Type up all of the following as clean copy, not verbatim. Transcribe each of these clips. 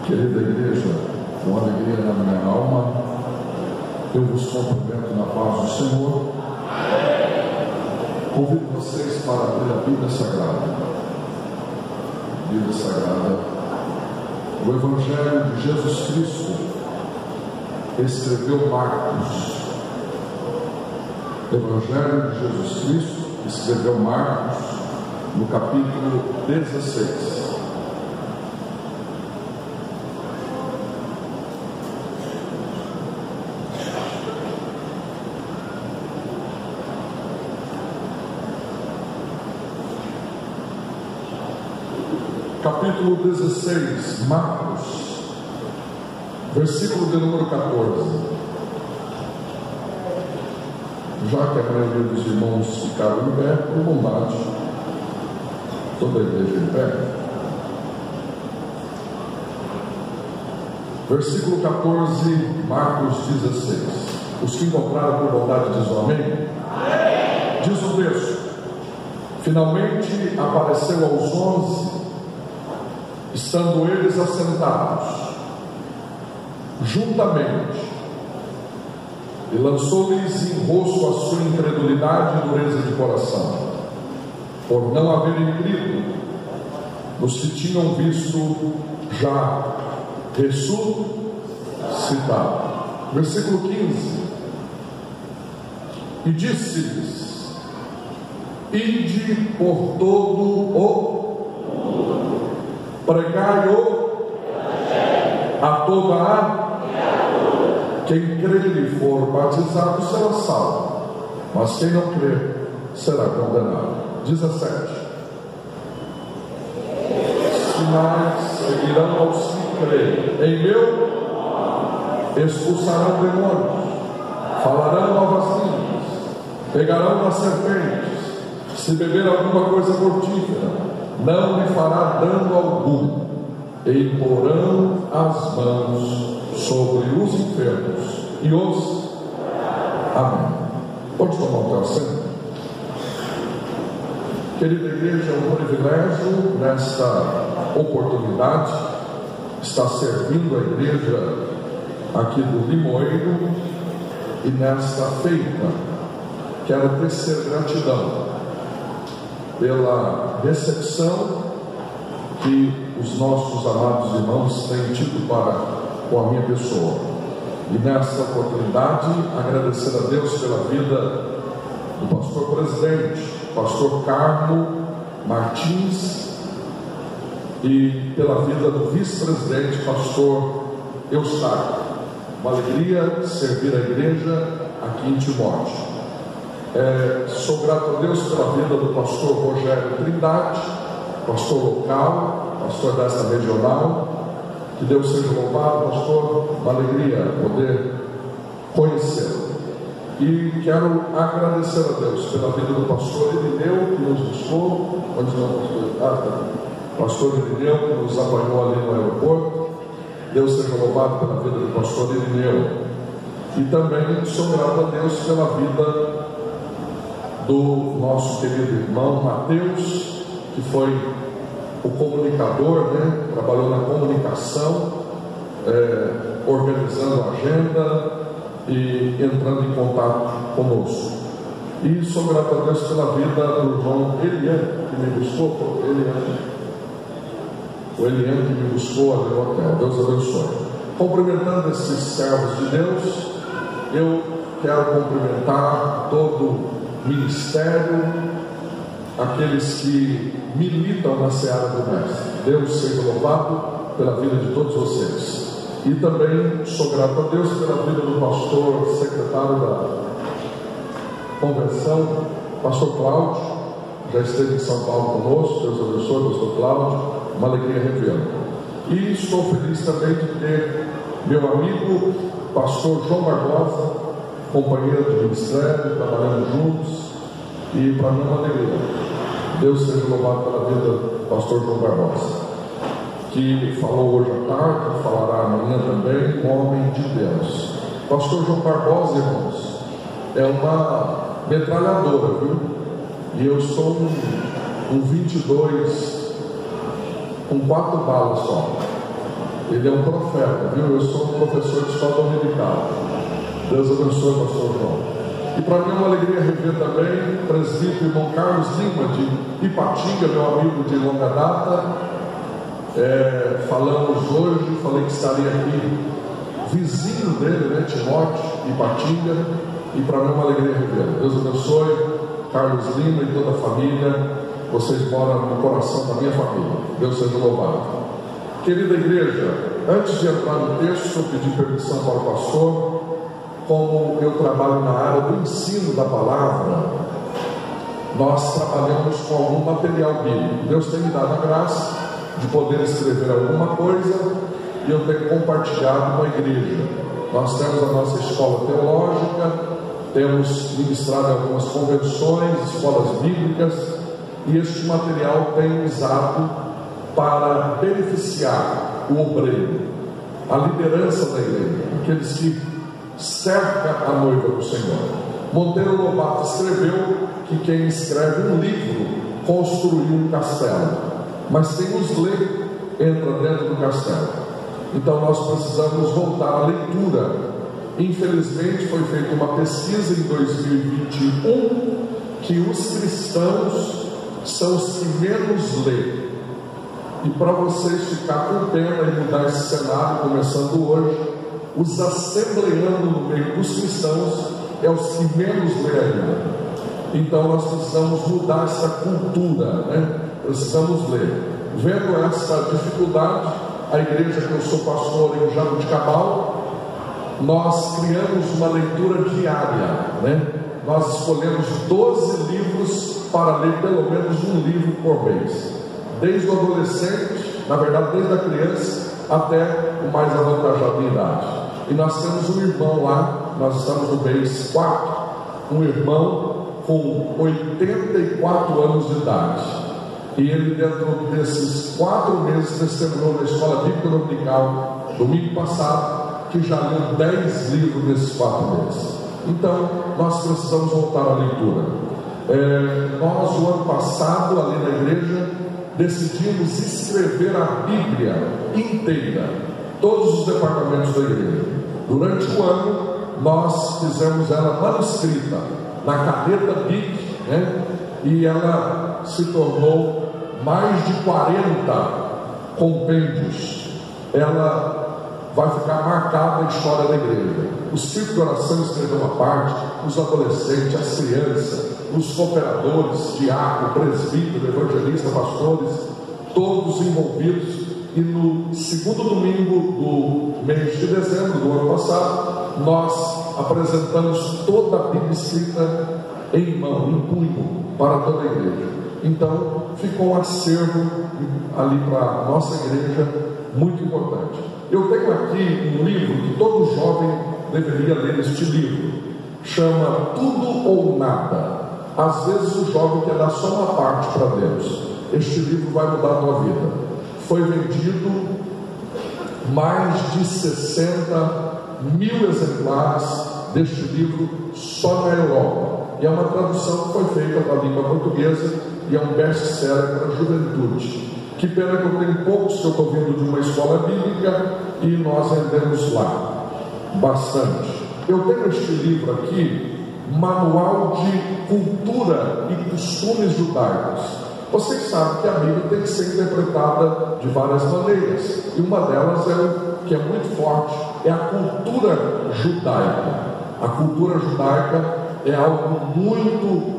Querida igreja, com alegria na minha alma, eu vos cumprimento na paz do Senhor. Convido vocês para abrir a Bíblia Sagrada. Bíblia Sagrada, o Evangelho de Jesus Cristo, escreveu Marcos. Evangelho de Jesus Cristo, escreveu Marcos, no capítulo 16. Capítulo 16, Marcos, versículo de número 14. Já que a maioria dos irmãos ficaram em pé, por bondade, toda a igreja em pé. Versículo 14, Marcos 16. Os que encontraram por bondade dizem amém? Diz o texto: finalmente apareceu aos 11, estando eles assentados juntamente, e lançou-lhes em rosto a sua incredulidade e dureza de coração, por não haverem crido nos que tinham visto já ressuscitado. Versículo 15: e disse-lhes: ide por todo o pregai-o a toda a quem crer e for batizado será salvo, mas quem não crer será condenado. 17: sinais seguirão aos que creem. Em meu expulsarão demônios, falarão novas línguas, pegarão nas serpentes, se beber alguma coisa mortífera não lhe fará dano algum, e imporão as mãos sobre os enfermos e os... Amém. Pode tomar o teu assento. Querida igreja, é um privilégio nesta oportunidade estar servindo a igreja aqui do Limoeiro, e nesta feita quero tecer gratidão pela recepção que os nossos amados irmãos têm tido para com a minha pessoa. E nessa oportunidade, agradecer a Deus pela vida do pastor presidente, pastor Carmo Martins, e pela vida do vice-presidente, pastor Eustáquio. Uma alegria servir a igreja aqui em Timóteo. Sou grato a Deus pela vida do pastor Rogério Trindade, pastor local, pastor desta regional. Que Deus seja louvado, pastor. Uma alegria poder conhecê-lo. E quero agradecer a Deus pela vida do pastor Irineu, que nos buscou. Onde não, pastor? Pastor Irineu, que nos apanhou ali no aeroporto. Deus seja louvado pela vida do pastor Irineu. E também sou grato a Deus pela vida do nosso querido irmão Mateus, que foi o comunicador, trabalhou na comunicação, organizando a agenda e entrando em contato conosco. E sou grato a Deus pela vida do irmão Eliane, que me buscou, o Eliane que me buscou ali no hotel. Deus abençoe. Cumprimentando esses servos de Deus, eu quero cumprimentar todo o ministério, aqueles que militam na seara do mestre. Deus seja louvado pela vida de todos vocês. E também sou grato a Deus pela vida do pastor secretário da convenção, pastor Cláudio, já esteve em São Paulo conosco. Deus abençoe, pastor Cláudio, uma alegria revê-lo. E estou feliz também de ter meu amigo pastor João Barbosa, companheiro de ministério, trabalhando juntos, e para mim é uma alegria. Deus seja louvado pela vida do pastor João Barbosa, que falou hoje à tarde, falará amanhã também, homem de Deus. Pastor João Barbosa, irmãos, é uma metralhadora, viu? E eu sou um 22 com 4 balas só. Ele é um profeta, viu? Eu sou um professor de escola dominical. Deus abençoe o pastor João. E para mim é uma alegria rever também o presbítero irmão Carlos Lima de Ipatinga, meu amigo de longa data. Falamos hoje, falei que estaria aqui, vizinho dele, né, Timóteo, Ipatinga, e para mim é uma alegria revê-lo. Deus abençoe Carlos Lima e toda a família. Vocês moram no coração da minha família. Deus seja louvado. Querida igreja, antes de entrar no texto, eu pedi permissão para o pastor. Como eu trabalho na área do ensino da palavra, nós trabalhamos com algum material bíblico. Deus tem me dado a graça de poder escrever alguma coisa e eu tenho compartilhado com a igreja. Nós temos a nossa escola teológica, temos ministrado algumas convenções, escolas bíblicas, e este material tem usado para beneficiar o obreiro, a liderança da igreja, aqueles que cerca a noiva do Senhor. Monteiro Lobato escreveu que quem escreve um livro construiu um castelo, mas quem os lê entra dentro do castelo. Então nós precisamos voltar à leitura. Infelizmente foi feita uma pesquisa em 2021 que os cristãos são os que menos lêem. E para vocês ficar com pena e mudar esse cenário, começando hoje, os assembleanos no meio dos cristãos é os que menos lê ainda. Então nós precisamos mudar essa cultura, né? Precisamos ler. Vendo essa dificuldade, a igreja que eu sou pastor em Jabuticabal, nós criamos uma leitura diária, né? Nós escolhemos 12 livros para ler pelo menos um livro por mês, desde o adolescente, na verdade desde a criança até o mais avantajado em idade. E nós temos um irmão lá, nós estamos no mês 4, um irmão com 84 anos de idade. E ele, dentro desses 4 meses, testemunhou na escola bíblica dominical, domingo passado, que já leu 10 livros nesses 4 meses. Então, nós precisamos voltar à leitura. Nós, o ano passado, ali na igreja, decidimos escrever a Bíblia inteira, todos os departamentos da igreja. Durante o ano, nós fizemos ela manuscrita, na caneta Bic, né? E ela se tornou mais de 40 compêndios. Ela vai ficar marcada na história da igreja. O círculo de oração escreveu uma parte, os adolescentes, as crianças, os cooperadores, diácono, presbítero, evangelista, pastores, todos envolvidos. E no segundo domingo do mês de dezembro do ano passado, nós apresentamos toda a Bíblia escrita em mão, em punho, para toda a igreja. Então ficou um acervo ali para a nossa igreja muito importante. Eu tenho aqui um livro que todo jovem deveria ler. Este livro chama Tudo ou Nada. Às vezes o jovem quer dar só uma parte para Deus. Este livro vai mudar a tua vida. Foi vendido mais de 60 mil exemplares deste livro só na Europa. E é uma tradução que foi feita para a língua portuguesa e é um best-seller para a juventude. Que pena que eu tenho poucos, que eu estou vindo de uma escola bíblica e nós vendemos lá bastante. Eu tenho este livro aqui, Manual de Cultura e Costumes Judaicos. Vocês sabem que a Bíblia tem que ser interpretada de várias maneiras, e uma delas que é muito forte, é a cultura judaica. A cultura judaica é algo muito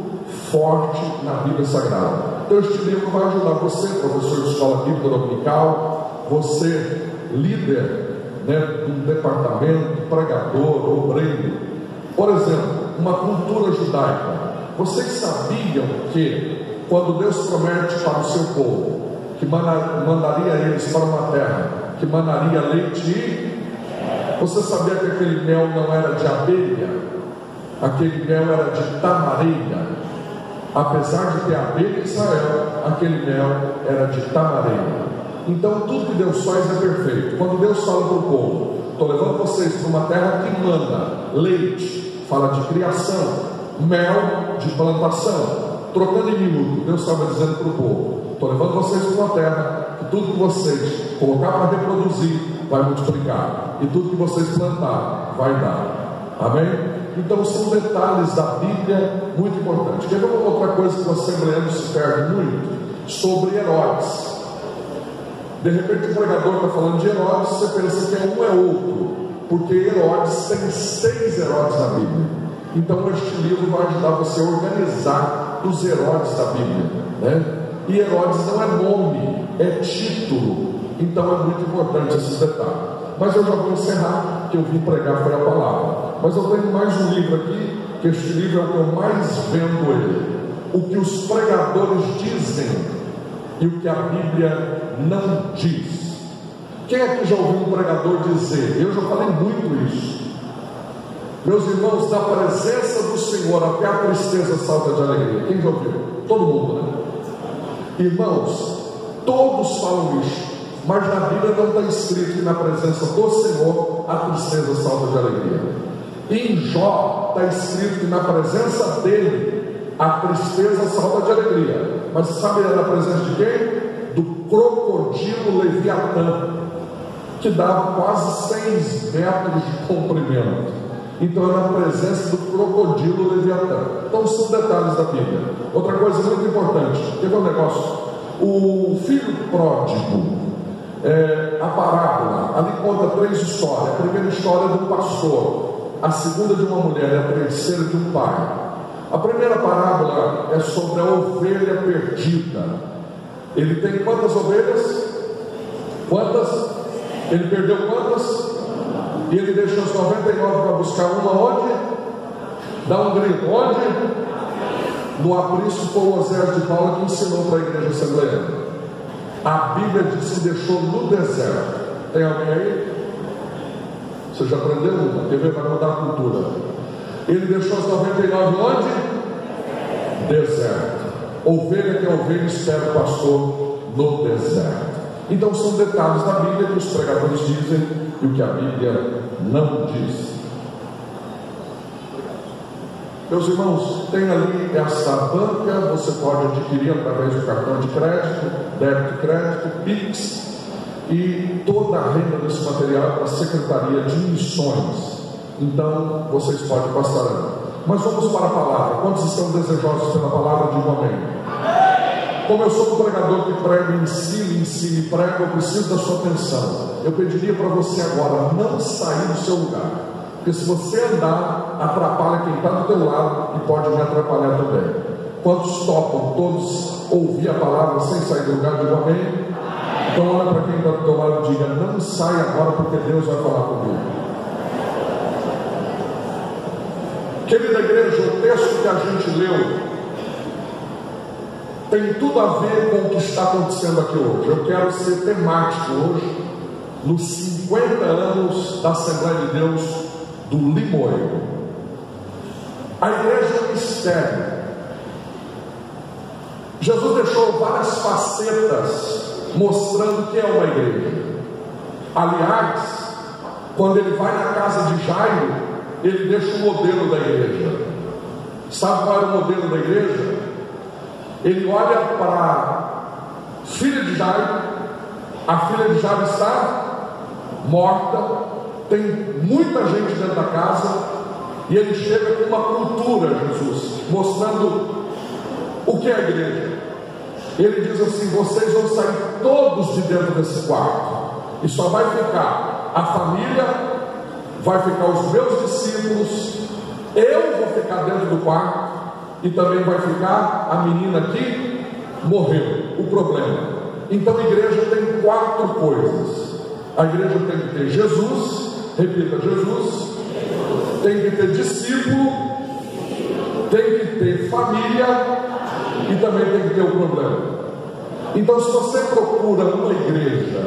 forte na Bíblia Sagrada. Então este livro vai ajudar você, professor de escola bíblica dominical, você, líder, né, de um departamento, pregador, obreiro. Por exemplo, uma cultura judaica. Vocês sabiam que quando Deus promete para o seu povo que mandaria eles para uma terra que mandaria leite e... Você sabia que aquele mel não era de abelha? Aquele mel era de tamareira. Apesar de ter abelha em Israel, aquele mel era de tamareira. Então tudo que Deus faz é perfeito. Quando Deus fala para o povo, estou levando vocês para uma terra que manda leite, fala de criação, mel, de plantação. trocando em minuto, Deus estava dizendo para o povo: estou levando vocês para uma terra que tudo que vocês colocar para reproduzir vai multiplicar, e tudo que vocês plantar vai dar. Amém? Então são detalhes da Bíblia muito importantes. Quer ver uma outra coisa que o assembleano se perde muito? Sobre Herodes. De repente o pregador está falando de Herodes, você pensa que um é outro, porque Herodes tem 6 Herodes na Bíblia. Então este livro vai ajudar você a organizar os Herodes da Bíblia, né? E Herodes não é nome, é título. Então é muito importante esses detalhes. Mas eu já vou encerrar, que eu vim pregar foi a palavra. Mas eu tenho mais um livro aqui, que este livro é o que eu mais vendo ele. O que os pregadores dizem e o que a Bíblia não diz. Quem aqui já ouviu um pregador dizer? Eu já falei muito isso. Meus irmãos, da presença do Senhor até a tristeza salta de alegria. Quem já ouviu? Todo mundo, né? Irmãos, todos falam isso. Mas na Bíblia não está escrito que na presença do Senhor a tristeza salta de alegria. Em Jó está escrito que na presença dele a tristeza salta de alegria. Mas sabe na presença de quem? Do crocodilo Leviatã, que dava quase 6 metros de comprimento. Então é na presença do crocodilo Leviatã. Então são detalhes da Bíblia. Outra coisa muito importante, quer ver um negócio? O filho pródigo, a parábola, ali conta 3 histórias. A primeira história é do pastor, a segunda de uma mulher, a terceira de um pai. A primeira parábola é sobre a ovelha perdida. Ele tem quantas ovelhas? Quantas? Ele perdeu quantas? E ele deixou as 99 para buscar uma onde? Dá um grito, onde? No aprisco foi o Osés de Paulo que ensinou para a igreja assembleana. A Bíblia diz que deixou no deserto. Tem alguém aí? Você já aprendeu uma? Quer ver? Vai mudar a cultura. Ele deixou as 99 onde? Deserto. Ovelha que é ovelha espera o pastor no deserto. Então são detalhes da Bíblia que os pregadores dizem e o que a Bíblia não diz. Meus irmãos, tem ali essa banca, você pode adquirir através do cartão de crédito, débito e crédito, Pix, e toda a renda desse material é para a Secretaria de Missões. Então, vocês podem passar ali. Mas vamos para a palavra. Quantos estão desejosos pela palavra? Digam amém. Como eu sou um pregador que prega, ensina e prega, eu preciso da sua atenção. Eu pediria para você agora não sair do seu lugar, porque se você andar, atrapalha quem está do teu lado e pode me atrapalhar também. Quantos topam todos ouvir a palavra sem sair do lugar? Digam amém. Então olha para quem está do teu lado e diga: não sai agora, porque Deus vai falar comigo. Querida igreja, o texto que a gente leu tem tudo a ver com o que está acontecendo aqui hoje. Eu quero ser temático hoje, nos 50 anos da Assembleia de Deus do Limoeiro. A igreja é um mistério. Jesus deixou várias facetas mostrando o que é uma igreja. Aliás, quando ele vai na casa de Jairo, ele deixa o modelo da igreja. Sabe qual era o modelo da igreja? Ele olha para a filha de Jairo. A filha de Jairo está morta, tem muita gente dentro da casa, e ele chega com uma cultura, Jesus, mostrando o que é a igreja. Ele diz assim: vocês vão sair todos de dentro desse quarto, e só vai ficar a família, vai ficar os meus discípulos, eu vou ficar dentro do quarto, e também vai ficar a menina que morreu. O problema. Então a igreja tem 4 coisas. A igreja tem que ter Jesus, repita, Jesus, tem que ter discípulo, tem que ter família e também tem que ter o problema. Então, se você procura uma igreja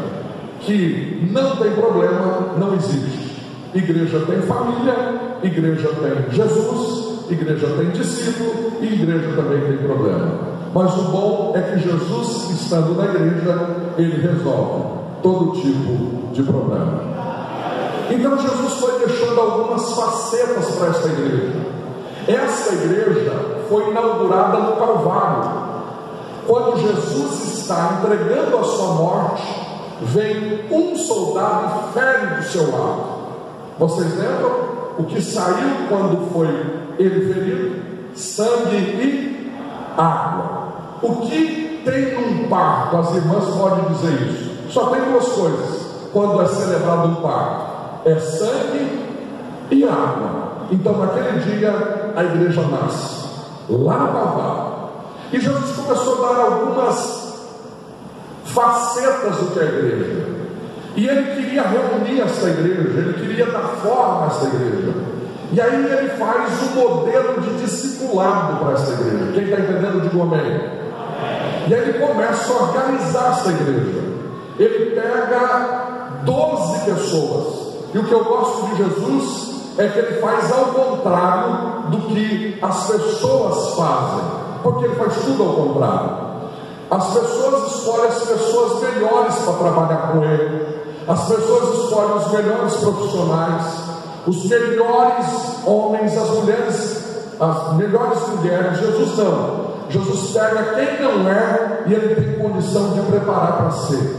que não tem problema, não existe. Igreja tem família, igreja tem Jesus, igreja tem discípulo e igreja também tem problema. Mas o bom é que Jesus, estando na igreja, ele resolve todo tipo de problema. Então Jesus foi deixando algumas facetas para esta igreja. Essa igreja foi inaugurada no Calvário. Quando Jesus está entregando a sua morte, vem um soldado e fere do seu lado. Vocês lembram o que saiu quando foi ele ferido? Sangue e água. O que tem num parto? As irmãs podem dizer isso. Só tem duas coisas quando é celebrado um parto: é sangue e água. Então naquele dia a igreja nasce lá no Calvário. E Jesus começou a dar algumas facetas do que é a igreja. E ele queria reunir essa igreja, ele queria dar forma a essa igreja. E aí ele faz um modelo de discipulado para essa igreja. Quem está entendendo, diga amém. E aí ele começa a organizar essa igreja. Ele pega 12 pessoas. E o que eu gosto de Jesus é que ele faz ao contrário do que as pessoas fazem. Porque ele faz tudo ao contrário. As pessoas escolhem as pessoas melhores para trabalhar com ele. As pessoas escolhem os melhores profissionais, os melhores homens, as melhores mulheres. Jesus não. Jesus pega quem não é e ele tem condição de preparar para ser.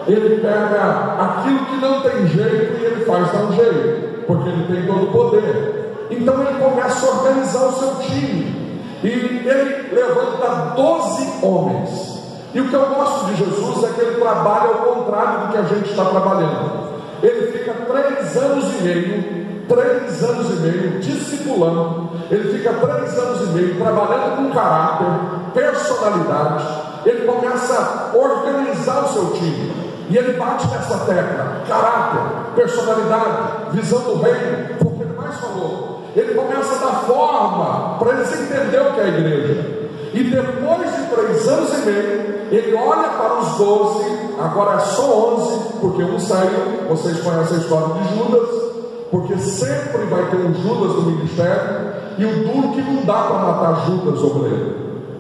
Ele pega aquilo que não tem jeito e ele faz dar um jeito, porque ele tem todo o poder. Então ele começa a organizar o seu time. E ele levanta 12 homens. E o que eu gosto de Jesus é que ele trabalha ao contrário do que a gente está trabalhando. Ele fica 3 anos e meio discipulando. Ele fica 3 anos e meio trabalhando com caráter, personalidade. Ele começa a organizar o seu time. E ele bate nessa tecla: caráter, personalidade, visão do reino. Foi o que ele mais falou. Ele começa a dar forma para eles entenderem o que é a igreja. E depois de 3 anos e meio, ele olha para os 12, agora é só 11, porque um saiu. Vocês conhecem a história de Judas, porque sempre vai ter um Judas no ministério. E o duro que não dá para matar Judas, obreiro.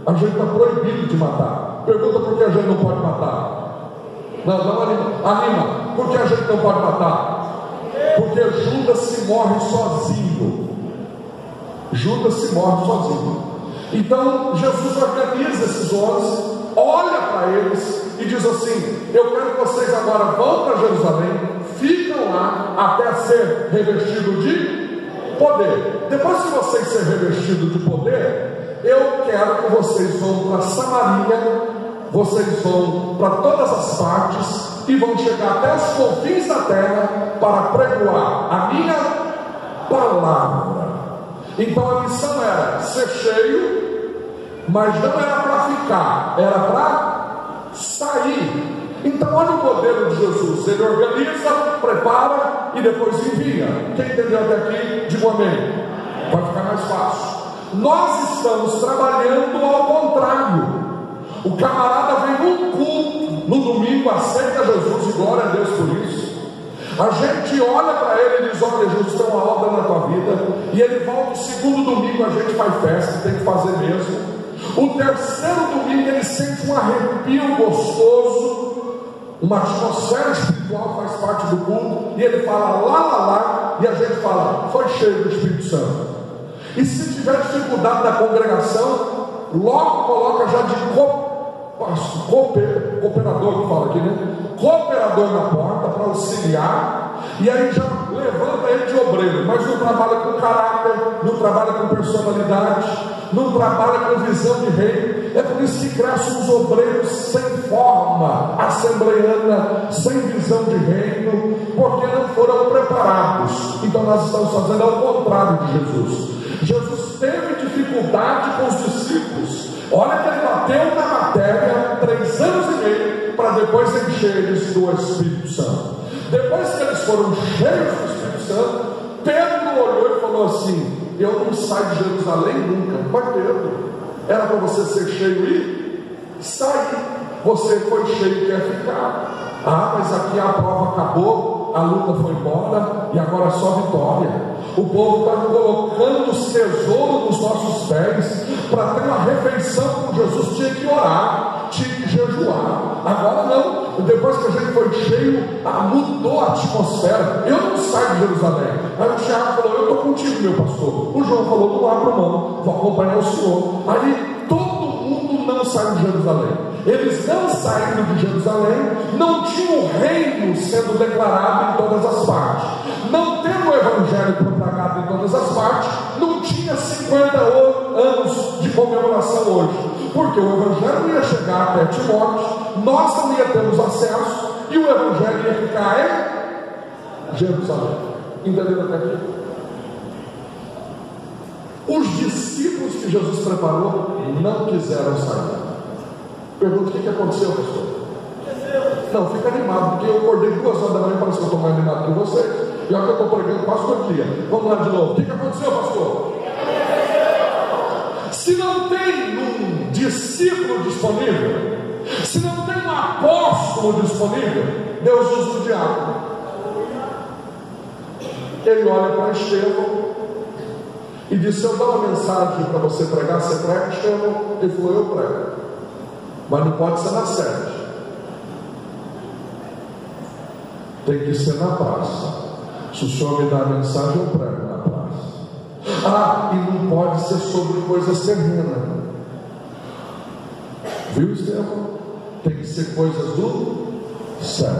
A gente está proibido de matar. Pergunta por que a gente não pode matar. Não anima. Por que a gente não pode matar? Porque Judas se morre sozinho. Judas se morre sozinho. Então Jesus organiza esses 11, olha para eles e diz assim: eu quero que vocês agora vão para Jerusalém, ficam lá até ser revestido de poder. Depois que vocês serem revestidos de poder, eu quero que vocês vão para Samaria, vocês vão para todas as partes e vão chegar até os confins da terra para pregoar a minha palavra. Então a missão era ser cheio, mas não era para ficar, era para sair. Então olha o modelo de Jesus: ele organiza, prepara e depois envia. Quem entendeu até aqui, diga amém. Vai ficar mais fácil. Nós estamos trabalhando ao contrário. O camarada vem num culto no domingo, aceita Jesus e glória a Deus por isso. A gente olha para ele e diz: olha, Jesus, tem uma obra na tua vida. E ele volta o segundo domingo, a gente faz festa, tem que fazer mesmo. O terceiro domingo ele sente um arrepio gostoso, uma atmosfera espiritual faz parte do culto. E ele fala lá, e a gente fala: foi cheio do Espírito Santo. E se tiver dificuldade da congregação, logo coloca já de cooperador, que fala aqui, né? Cooperador na porta para auxiliar, e aí já levanta ele de obreiro, mas não trabalha com caráter, não trabalha com personalidade, não trabalha com visão de reino. É por isso que crescem os obreiros sem forma assembleiana, sem visão de reino, porque não foram preparados. Então nós estamos fazendo ao contrário de Jesus. Jesus teve dificuldade com os discípulos. Olha que ele bateu na matéria 3 anos e meio para depois encher eles do Espírito Santo. Depois que eles foram cheios do Espírito Santo, Pedro olhou e falou assim: eu não saio de Jerusalém nunca. Mas Pedro, era para você ser cheio e sair. Você foi cheio e quer ficar. Ah, mas aqui a prova acabou, a luta foi embora e agora é só vitória. O povo está colocando os tesouros nos nossos pés. Para ter uma refeição com Jesus tinha que orar, tinha que jejuar. Agora não, depois que a gente foi cheio, mudou a atmosfera. Eu não saio de Jerusalém. Aí o Tiago falou: eu estou contigo, meu pastor. O João falou: não abro mão, vou acompanhar o senhor. Aí todo mundo não saiu de Jerusalém. Eles não saíram de Jerusalém, não tinham o reino sendo declarado em todas as partes. Não tendo o evangelho propagado em todas as partes, não tinha 50 anos de comemoração hoje. Porque o evangelho não ia chegar até Timóteo, nós não ia termos acesso, e o evangelho ia ficar em Jerusalém. Entenderam até aqui? Os discípulos que Jesus preparou não quiseram sair. Pergunta: o que aconteceu, pastor? Não, fica animado, porque eu acordei 2 horas da manhã, parece que eu estou mais animado que vocês. E olha que eu estou pregando quase todo dia. Vamos lá de novo. O que aconteceu, pastor? Se não tem um discípulo disponível, se não tem um apóstolo disponível, Deus usa o diabo. Ele olha para Estevão e disse: eu dou uma mensagem para você pregar, você prega, Estevão? Ele falou: eu prego, mas não pode ser na sede, tem que ser na praça. Se o senhor me dá a mensagem, eu prego na praça. E não pode ser sobre coisas terrenas. Viu, Estevão? Tem que ser coisas do céu.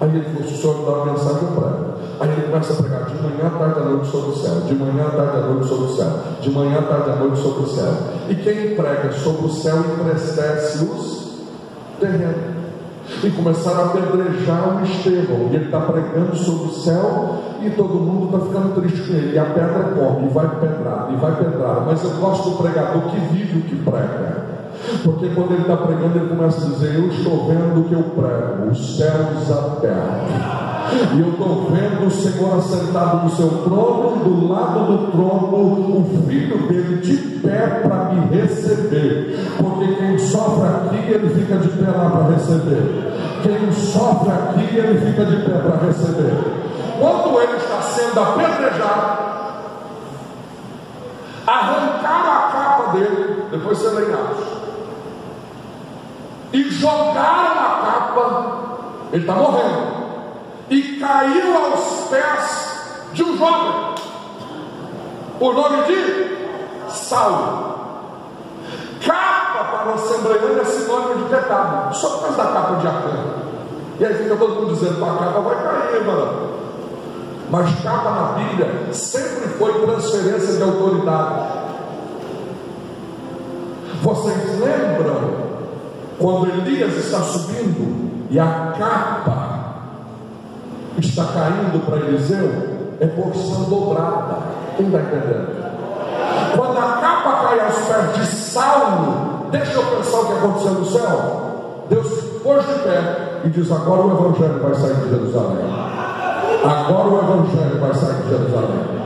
Aí ele falou: se o senhor me dá uma mensagem, eu prego. Aí ele começa a pregar de manhã, à tarde, à noite sobre o céu, de manhã, à tarde, à noite sobre o céu, de manhã, à tarde, à noite sobre o céu. E quem prega sobre o céu entristece os terrenos. E começaram a apedrejar o Estevão, e ele está pregando sobre o céu, e todo mundo está ficando triste com ele, e a pedra come, e vai pedrada. Mas eu gosto do pregador que vive o que prega, porque quando ele está pregando, ele começa a dizer: eu estou vendo o que eu prego, os céus abertos, e eu estou vendo o Senhor assentado no seu trono, e do lado do trono o filho dele de pé para me receber, porque quem sofre aqui, ele fica de pé lá para receber. Quem sofre aqui, ele fica de pé para receber. Quando ele está sendo apedrejado, arrancaram a capa dele, depois você lê em Atos, e jogaram a capa, ele está morrendo, e caiu aos pés de um jovem, por nome de Saulo. Capa para o assembleano é sinônimo de pecado, só por causa da capa de Acã. E aí fica todo mundo dizendo: a capa vai cair, mano. Mas capa na Bíblia sempre foi transferência de autoridade. Vocês lembram quando Elias está subindo e a capa está caindo para Eliseu? É porção dobrada. Quem está entendendo? Quando a capa cai aos pés de Saulo, deixa eu pensar o que aconteceu no céu. Deus pôs de pé e diz: agora o evangelho vai sair de Jerusalém. Agora o evangelho vai sair de Jerusalém.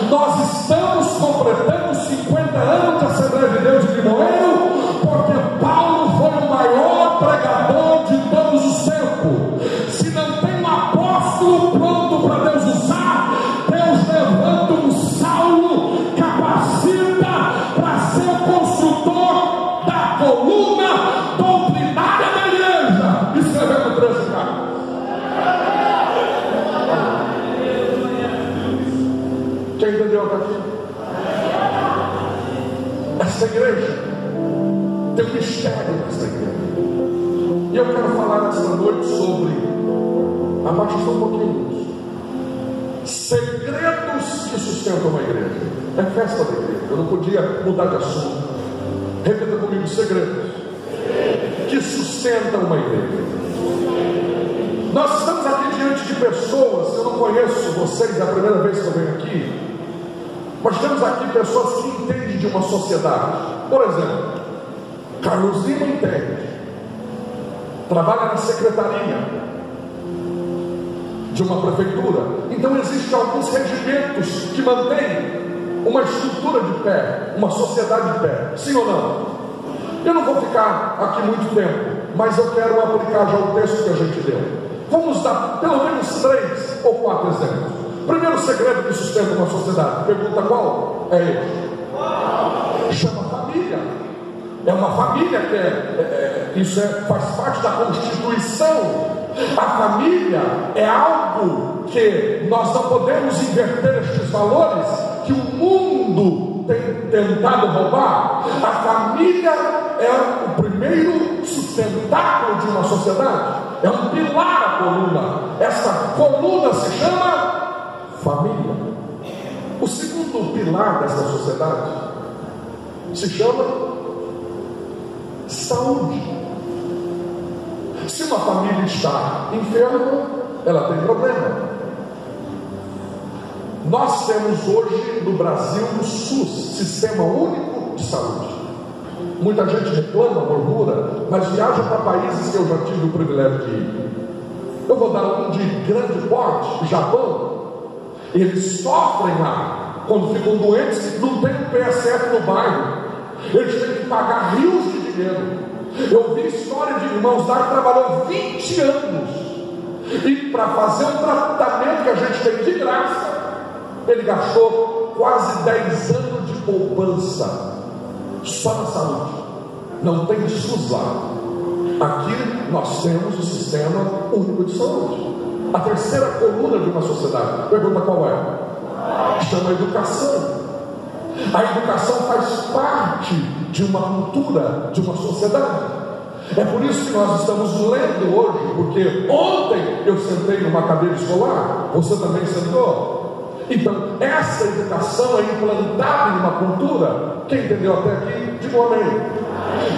Nós estamos completando 50 anos de Assembleia de Deus de Limoeiro, porque Paulo foi o maior pregador de todos os tempos. Se não tem um apóstolo pronto para Deus usar, Deus levanta um Saulo, capacita para ser o construtor da coluna doutrinária da igreja, escrevendo 13 cartas. Quem entendeu aqui? Essa igreja tem um mistério nessa igreja, e eu quero falar nessa noite sobre, abaixa só um pouquinho, segredos que sustentam uma igreja. É festa da igreja, eu não podia mudar de assunto. Repita comigo: segredos que sustentam uma igreja. Nós estamos aqui diante de pessoas, eu não conheço vocês, é a primeira vez que eu venho aqui. Nós temos aqui pessoas que entendem de uma sociedade. Por exemplo, Carlos Lima entende, trabalha na secretaria de uma prefeitura. Então existem alguns regimentos que mantêm uma estrutura de pé, uma sociedade de pé. Sim ou não? Eu não vou ficar aqui muito tempo, mas eu quero aplicar já o texto que a gente deu. Vamos dar pelo menos 3 ou 4 exemplos. Primeiro segredo que sustenta uma sociedade, pergunta qual? É ele. Chama família. É uma família que faz parte da Constituição. A família é algo que nós não podemos inverter estes valores que o mundo tem tentado roubar. A família é o primeiro sustentáculo de uma sociedade, é um pilar da coluna. Essa coluna se chama família. O segundo pilar dessa sociedade se chama saúde. Se uma família está enferma, ela tem problema. Nós temos hoje no Brasil o SUS, Sistema Único de Saúde. Muita gente reclama, murmura, mas viaja para países que eu já tive o privilégio de ir. Eu vou dar um de grande porte, o Japão. Eles sofrem lá, quando ficam doentes, não tem um PSF no bairro. Eles têm que pagar rios de dinheiro. Eu vi história de irmãos lá que trabalhou 20 anos. E para fazer um tratamento que a gente tem de graça, ele gastou quase 10 anos de poupança só na saúde. Não tem SUS lá. Aqui nós temos o Sistema Único de Saúde. A terceira coluna de uma sociedade, pergunta qual é? Chama educação. A educação faz parte de uma cultura, de uma sociedade. É por isso que nós estamos lendo hoje, porque ontem eu sentei numa cadeira escolar, você também sentou. Então, essa educação é implantada em uma cultura. Quem entendeu até aqui, diga um amém.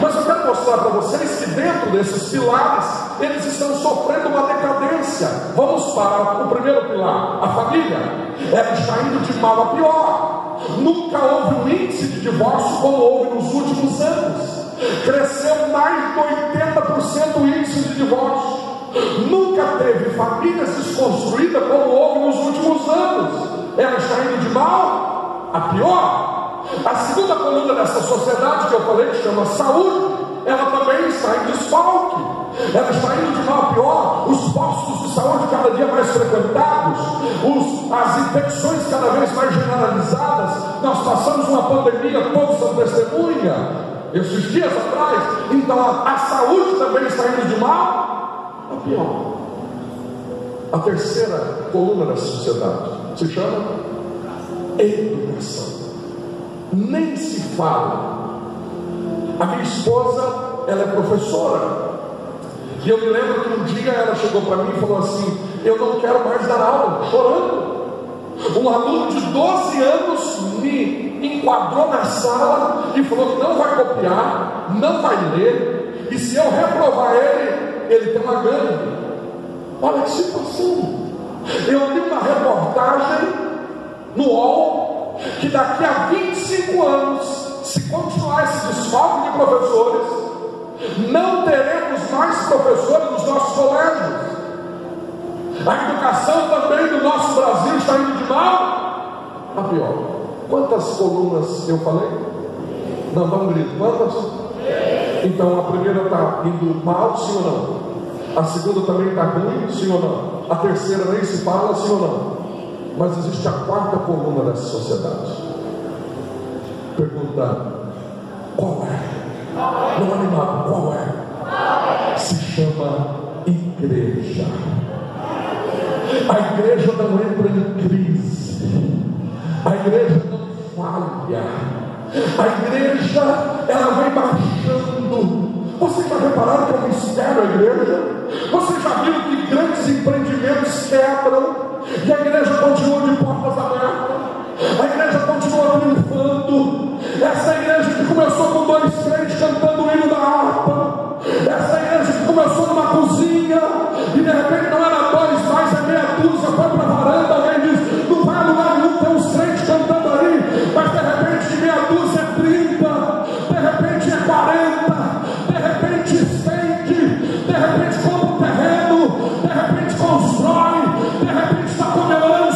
Mas eu quero mostrar para vocês que dentro desses pilares, eles estão sofrendo uma decadência. Vamos para o primeiro pilar, a família. Ela está indo de mal a pior. Nunca houve um índice de divórcio como houve nos últimos anos. Cresceu mais de 80% o índice de divórcio. Nunca teve famílias desconstruídas como houve nos últimos anos. Ela está indo de mal a pior. A segunda coluna dessa sociedade que eu falei, que chama saúde, ela também está em desfalque. Ela está indo de mal a pior. Os postos de saúde cada dia mais frequentados, as infecções cada vez mais generalizadas. Nós passamos uma pandemia, todos são testemunha, esses dias atrás. Então a saúde também está indo de mal a pior. A terceira coluna dessa sociedade se chama educação. Nem se fala. A minha esposa, ela é professora. E eu me lembro que um dia ela chegou para mim e falou assim: eu não quero mais dar aula, chorando. Um aluno de 12 anos me enquadrou na sala e falou que não vai copiar, não vai ler, e se eu reprovar ele tem uma gangue. Olha que situação. Eu li uma reportagem no UOL que daqui a 25 anos, se continuar esse desfalque de professores, não teremos mais professores nos nossos colégios. A educação também do nosso Brasil está indo de mal a pior. Quantas colunas eu falei? Não, dá um grito. Quantas? Então a primeira está indo mal, sim ou não? A segunda também está ruim, sim ou não? A terceira nem se fala, sim ou não? Mas existe a quarta coluna dessa sociedade. Pergunta: qual é? Não animado, qual é? Se chama igreja. A igreja não entra em crise. A igreja não falha. A igreja, ela vem marchando. Vocês já repararam que é um mistério a igreja? Vocês já viram que grandes empreendimentos quebram e a igreja continua de portas abertas? A igreja continua triunfando. Essa igreja que começou com 2 crentes cantando o hino da harpa, essa igreja que começou numa cozinha e de repente não era 2, mais é meia dúzia, foi para a varanda, alguém diz: não vai a lugar nenhum, tem uns crentes cantando ali, mas de repente de meia dúzia é 30, de repente é 40, de repente estende, de repente compra um terreno, de repente constrói, de repente está comemorando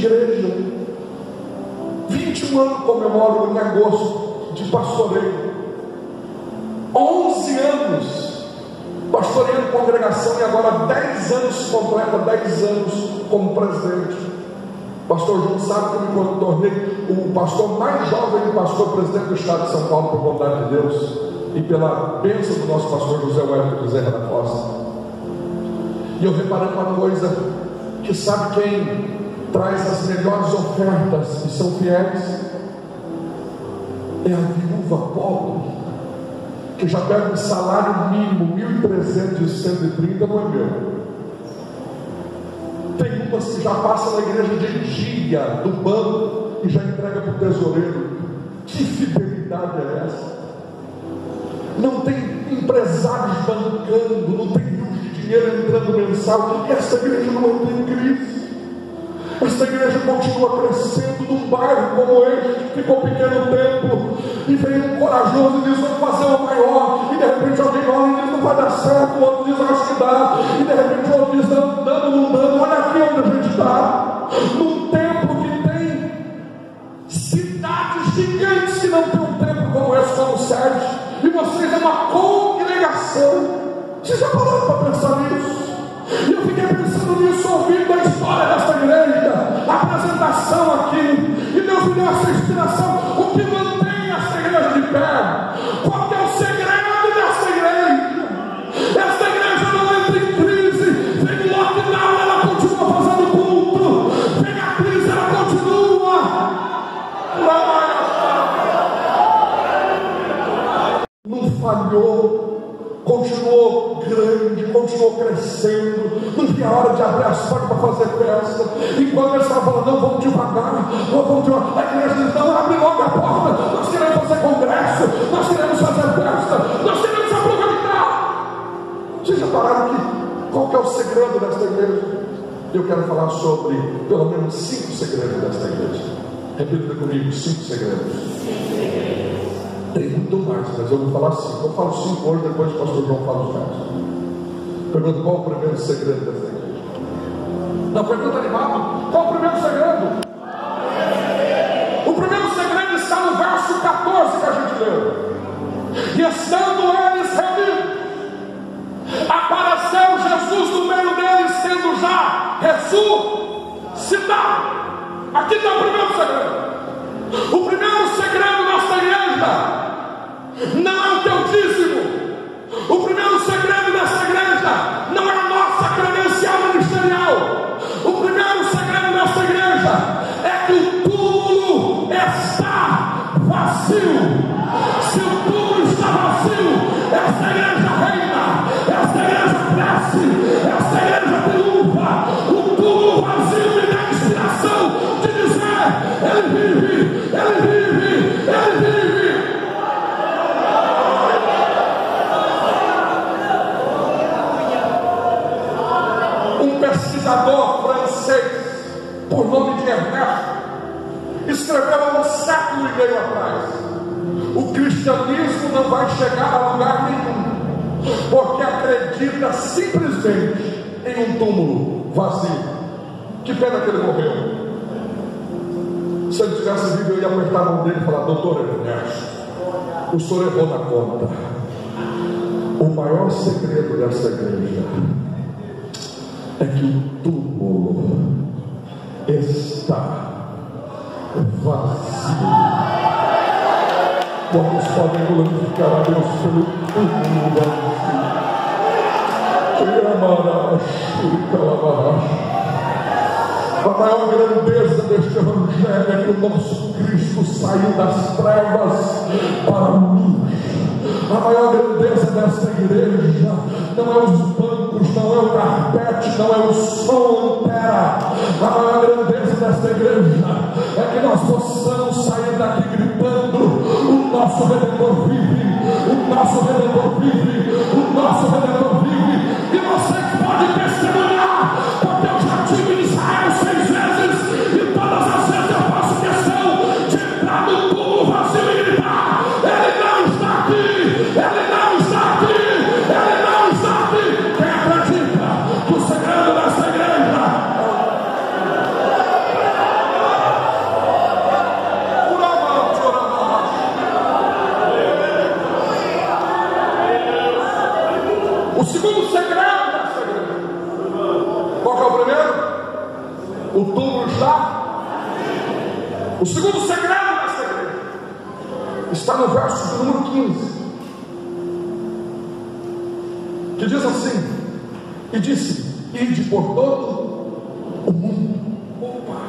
igreja. 21 anos comemoro em agosto de pastoreio. 11 anos pastoreando congregação e agora 10 anos, completa 10 anos como presidente. O pastor João sabe que eu me tornei o pastor mais jovem pastor presidente do estado de São Paulo, por vontade de Deus e pela bênção do nosso pastor José Wellington Bezerra da Costa. E eu reparei uma coisa, que sabe quem traz as melhores ofertas e são fiéis? É a viúva pobre, que já pega um salário mínimo, 1.300 e 130, não é meu. Tem umas que já passam na igreja de dia, do banco, e já entrega para o tesoureiro. Que fidelidade é essa? Não tem empresários bancando, não tem rios de dinheiro entrando mensal. Essa igreja não entra em crise. Essa igreja continua crescendo num bairro como este, que ficou pequeno tempo, e veio um corajoso e diz: vamos fazer o maior, e de repente alguém olha e diz: não vai dar certo, o outro diz: acho que dá, e de repente o outro diz: dando, não dando. Olha aqui onde a gente está, num templo que tem cidades gigantes que não tem um templo como esse, como Sérgio, e vocês é uma congregação. Vocês já pararam para pensar nisso? E eu fiquei pensando nisso, ouvindo a história dessa igreja, a apresentação aqui, e Deus me deu essa inspiração. O que mantém essa igreja de pé? Qual que é o segredo dessa igreja? Essa igreja não entra em crise. Vem o lockdown, ela continua fazendo culto. Vem a crise, ela continua. Não falhou. Continuou grande, continuou crescendo. Não tinha hora de abrir as portas para fazer festa. E quando eles estavam falando: não, vamos devagar, a igreja diz: não, abre logo a porta. Nós queremos fazer congresso, nós queremos fazer festa, nós queremos aproveitar. Vocês já pararam aqui? Qual que é o segredo desta igreja? Eu quero falar sobre pelo menos 5 segredos desta igreja. Repita comigo: 5 segredos. Tem muito mais, mas eu vou falar 5. Eu falo 5 hoje, depois o pastor João fala os mais. Pergunta: qual o primeiro segredo dessa igreja? Não, pergunta animado: qual o primeiro segredo? O primeiro segredo está no verso 14 que a gente leu. E estando eles reunidos, apareceu Jesus no meio deles, sendo já ressuscitado. Aqui está o primeiro segredo. O primeiro segredo desta igreja não é o teu dízimo. O primeiro segredo desta igreja não é a nossa credencial ministerial. O primeiro segredo desta igreja é que o túmulo está vazio. Se o túmulo está vazio, esta igreja reina, esta igreja cresce, esta igreja triunfa. O túmulo vazio me dá inspiração de dizer: ele vive, ele vive, ele vive. Um pesquisador francês, por nome de Ernesto, escreveu há um século e meio atrás: o cristianismo não vai chegar a lugar nenhum, porque acredita simplesmente em um túmulo vazio. Que pena que ele morreu. Se ele tivesse vivo, eu ia apertar a mão dele e falar: doutor Ernesto, o senhor errou na conta. O maior segredo dessa igreja é que o túmulo está vazio. Quantos podem glorificar a Deus pelo túmulo vazio? A maior grandeza deste evangelho é que o nosso Cristo saiu das trevas para a luz. A maior grandeza desta igreja não é os bancos, não é o carpete, não é o som antera. A maior grandeza desta igreja é que nós possamos sair daqui gritando: o nosso Redentor vive, o nosso Redentor vive, o nosso Redentor vive. E você pode testemunhar, porque eu já tive em Israel 6 vezes, e todas as vezes eu faço questão de entrar no túmulo vazio e gritar: ele não está aqui, ele não está aqui, ele não está aqui. Quem acredita que o segredo dessa igreja O segundo segredo dessa igreja. Qual que é o primeiro? O túmulo está. O segundo segredo dessa igreja está no verso de número 15, que diz assim: e disse: ide por todo o mundo. Opa,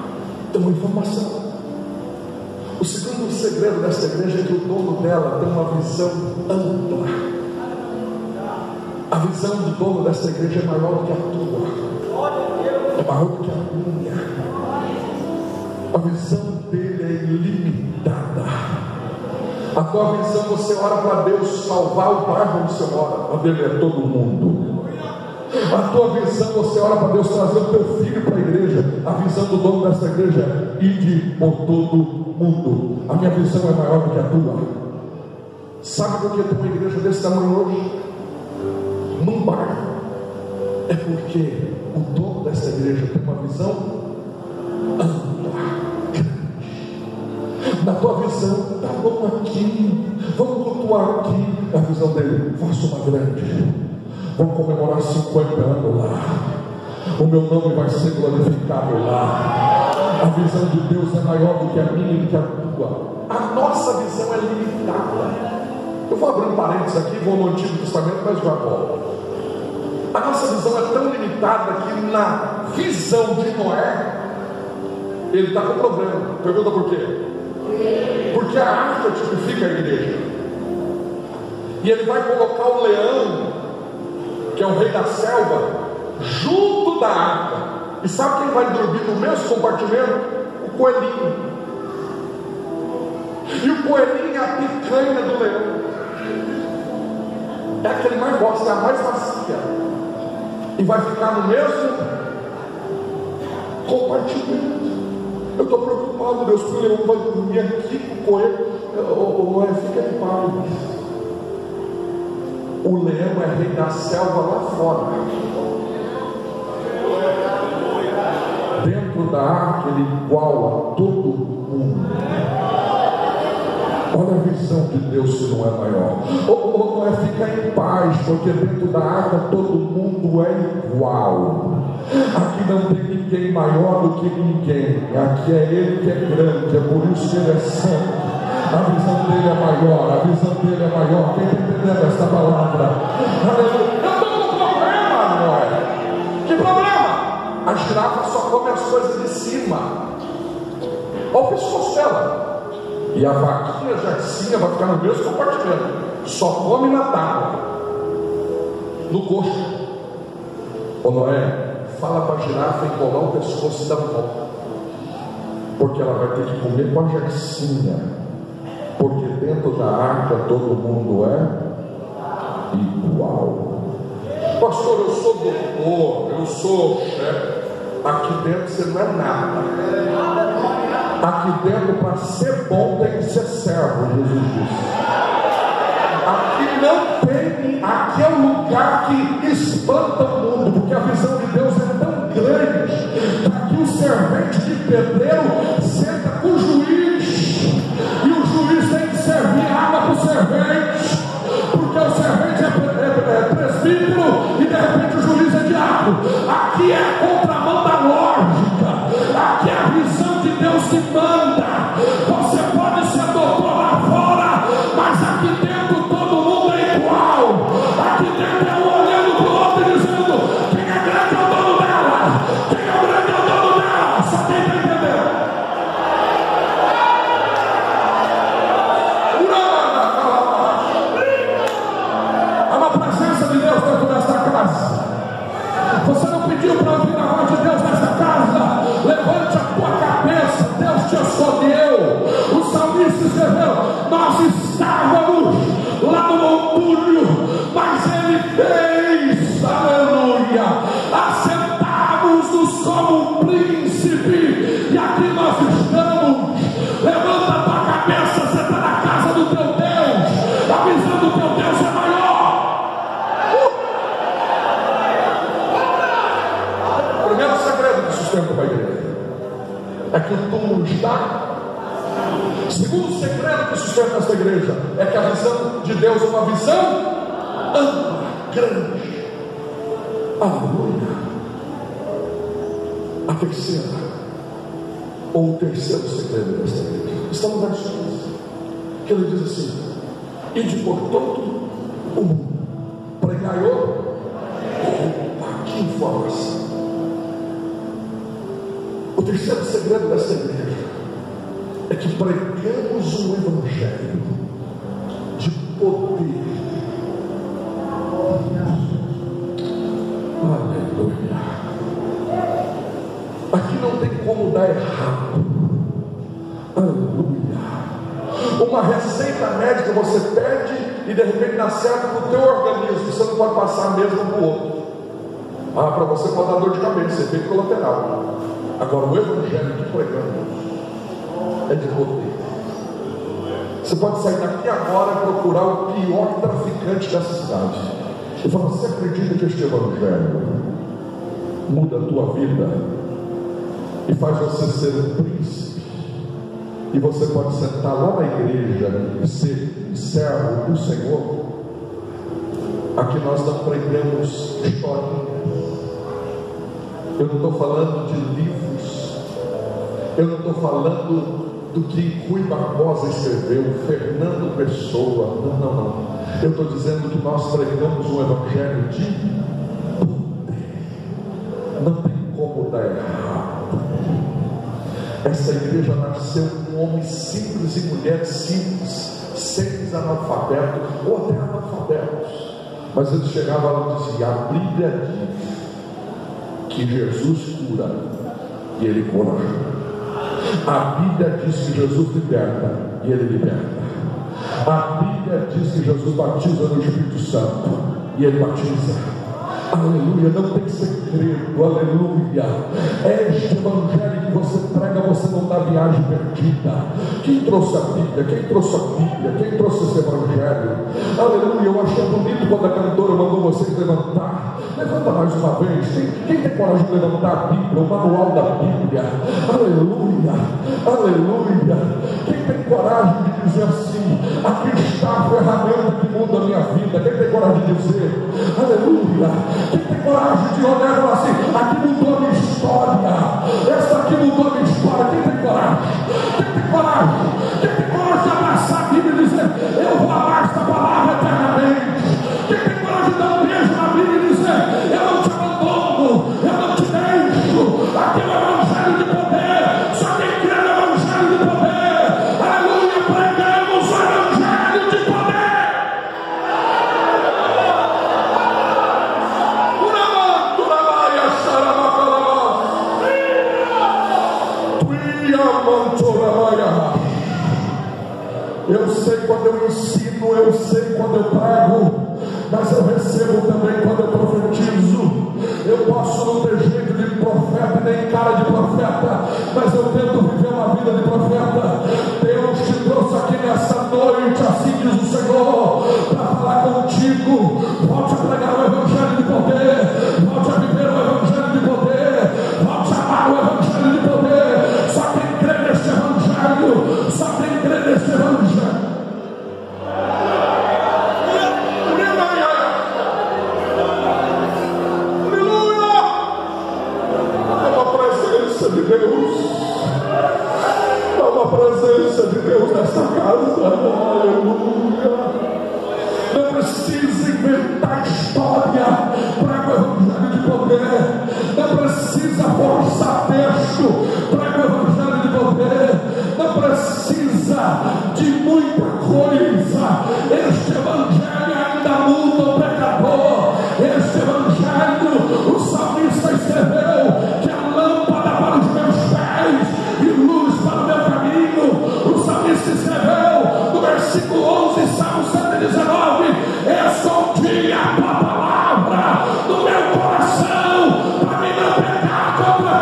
tem uma informação. O segundo segredo dessa igreja é que o dono dela tem uma visão ampla. A visão do dono dessa igreja é maior do que a tua, é maior do que a minha. A visão dele é ilimitada. A tua visão, você ora para Deus salvar o bairro onde você mora, a dele é todo mundo. A tua visão, você ora para Deus trazer o teu filho para a igreja. A visão do dono dessa igreja é ide por todo mundo. A minha visão é maior do que a tua. Sabe por que tem uma igreja desse tamanho hoje? Num bairro. É porque o dono dessa igreja tem uma visão ampla, grande. Na tua visão, tá bom aqui, vamos cultuar aqui. A visão dele, faça uma grande. Vamos comemorar 50 anos lá. O meu nome vai ser glorificado lá. A visão de Deus é maior do que a minha e do que a tua. A nossa visão é limitada. Eu vou abrir um parênteses aqui, vou no Antigo Testamento, mas já volto. A nossa visão é tão limitada que na visão de Noé, ele está com problema. Pergunta por quê? Porque a arca tipifica a igreja. E ele vai colocar o leão, que é o rei da selva, junto da arca. E sabe quem vai dormir no mesmo compartimento? O coelhinho. E o coelhinho é a picanha do leão. É a que ele mais gosta, é a mais macia. E vai ficar no mesmo compartimento. Eu estou preocupado, Deus, que o leão vai dormir aqui com o coelho. Não é, fica em paz. O leão é rei da selva lá fora. Dentro da arca ele iguala todo mundo. Olha a visão de Deus se não é maior. Não é ficar em paz, porque dentro da arca todo mundo é igual. Aqui não tem ninguém maior do que ninguém. Aqui é ele que é grande, é por isso que ele é santo. A visão dele é maior, a visão dele é maior. Quem está entendendo essa palavra? Aleluia. Eu estou com problema, Noé. Que problema? A girafa só come as coisas de cima. Olha o pescoço dela. E a vaquinha jacinha vai ficar no mesmo compartimento. Só come na tábua, no coxo. Ô Noé, fala para a girafa encolar o pescoço e dar volta, porque ela vai ter que comer com a jacinha. Porque dentro da arca todo mundo é igual. Pastor, eu sou doutor, eu sou chefe. Aqui dentro você não é nada. Aqui dentro, para ser bom, tem que ser servo, Jesus disse. Aqui não tem, aqui é um lugar que espanta o mundo, porque a visão de Deus é tão grande. Aqui o servente de pedreiro senta com o juiz, e o juiz tem que servir água para o servente, porque o servente é presbítero e de repente o juiz é diabo. Aqui é a contramão da lógica. Aqui é a visão de Deus que manda. Você pode ser doutor lá fora, mas aqui dentro todo mundo é igual. Aqui dentro é um olhando para o outro e dizendo: quem é grande é o dono dela, quem é grande é o dono dela. Só quem está entendendo? Há uma presença de Deus dentro desta casa. Você não pediu para ouvir a voz de Deus nessa casa? Levante a tua cabeça, Deus te escolheu. O salmista escreveu: nós estávamos lá no montúrio, mas ele fez, aleluia, assentamos-nos como um príncipe, e aqui nós estamos. Levanta a tua cabeça, você está na casa do teu Deus, a visão do teu Deus é maior. Primeiro segredo que sustenta a igreja é que o túmulo está. Segundo segredo que sustenta essa igreja é que a visão de Deus é uma visão ampla, grande. Aleluia. A terceira, ou o terceiro segredo desta igreja, está no verso 15, que ele diz assim: ide por todo o mundo, pregai o. Que informação! O terceiro segredo desta igreja é que pregamos um evangelho de poder. Aleluia. Aqui não tem como dar errado. Aleluia. Uma receita médica você pede e de repente dá certo no teu organismo, você não pode passar mesmo para o outro. Para você pode dar dor de cabeça, efeito colateral. Agora o evangelho que pregamos é de poder. Você pode sair daqui agora e procurar o pior traficante dessa cidade e falar: você acredita que este evangelho muda a tua vida e faz você ser um príncipe? E você pode sentar lá na igreja e ser servo do Senhor. Aqui nós não pregamos história. Eu não estou falando de livros. Eu não estou falando do que Rui Barbosa escreveu, Fernando Pessoa. Não. Eu estou dizendo que nós pregamos um evangelho de poder. Não tem como dar errado. Essa igreja nasceu com homens simples e mulheres simples, sem analfabetos ou até analfabetos. Mas eles chegavam e diziam: a Bíblia diz que Jesus cura e Ele cura. A Bíblia diz que Jesus liberta e Ele liberta. A Bíblia diz que Jesus batiza no Espírito Santo e Ele batiza. Aleluia, não tem segredo, aleluia. Este evangelho que você prega, você não dá viagem perdida. Quem trouxe a Bíblia? Quem trouxe a Bíblia? Quem trouxe esse evangelho? Aleluia, eu achei bonito quando a cantora mandou vocês levantar. Levanta mais uma vez. Quem tem coragem de levantar a Bíblia, o manual da Bíblia? Aleluia, aleluia. Quem tem coragem de dizer assim: aqui está a ferramenta que muda a minha vida? Quem tem coragem de dizer? Aleluia. Quem tem coragem de olhar e falar assim: aqui mudou a minha história, essa aqui mudou a minha história? Quem tem coragem? Quem tem coragem? Quem tem coragem de abraçar a Bíblia e dizer: eu vou amar esta palavra eternamente? Quem tem coragem de dar um beijo na Bíblia e dizer: eu não te abandono, eu não te deixo? Aqui é o evangelho de poder. Só quem crê no evangelho de poder, aleluia, pregamos o evangelho de poder. Eu sei quando eu ensino, eu sei quando eu prego, mas eu recebo também quando eu profetizo. Eu posso não ter jeito de profeta, nem cara de profeta, mas eu tento viver uma vida de profeta. Deus te trouxe aqui nessa noite, assim diz o Senhor, para falar contigo. Volte a pregar o evangelho de poder, volte a viver o evangelho de poder, volte a amar o evangelho de poder. Só quem crê neste evangelho, só quem crê neste evangelho. Há uma presença de Deus nesta casa, aleluia. Não precisa inventar história para o evangelho de poder, não precisa forçar texto para o evangelho de poder, não precisa de muita coisa. Este evangelho ainda muda o pecador. Este evangelho, o salmista escreveu que a lâmpada para os meus pés e luz para o meu caminho. O salmista escreveu no versículo 11, Salmo 119: escondi a tua palavra no meu coração para mim não pecar contra.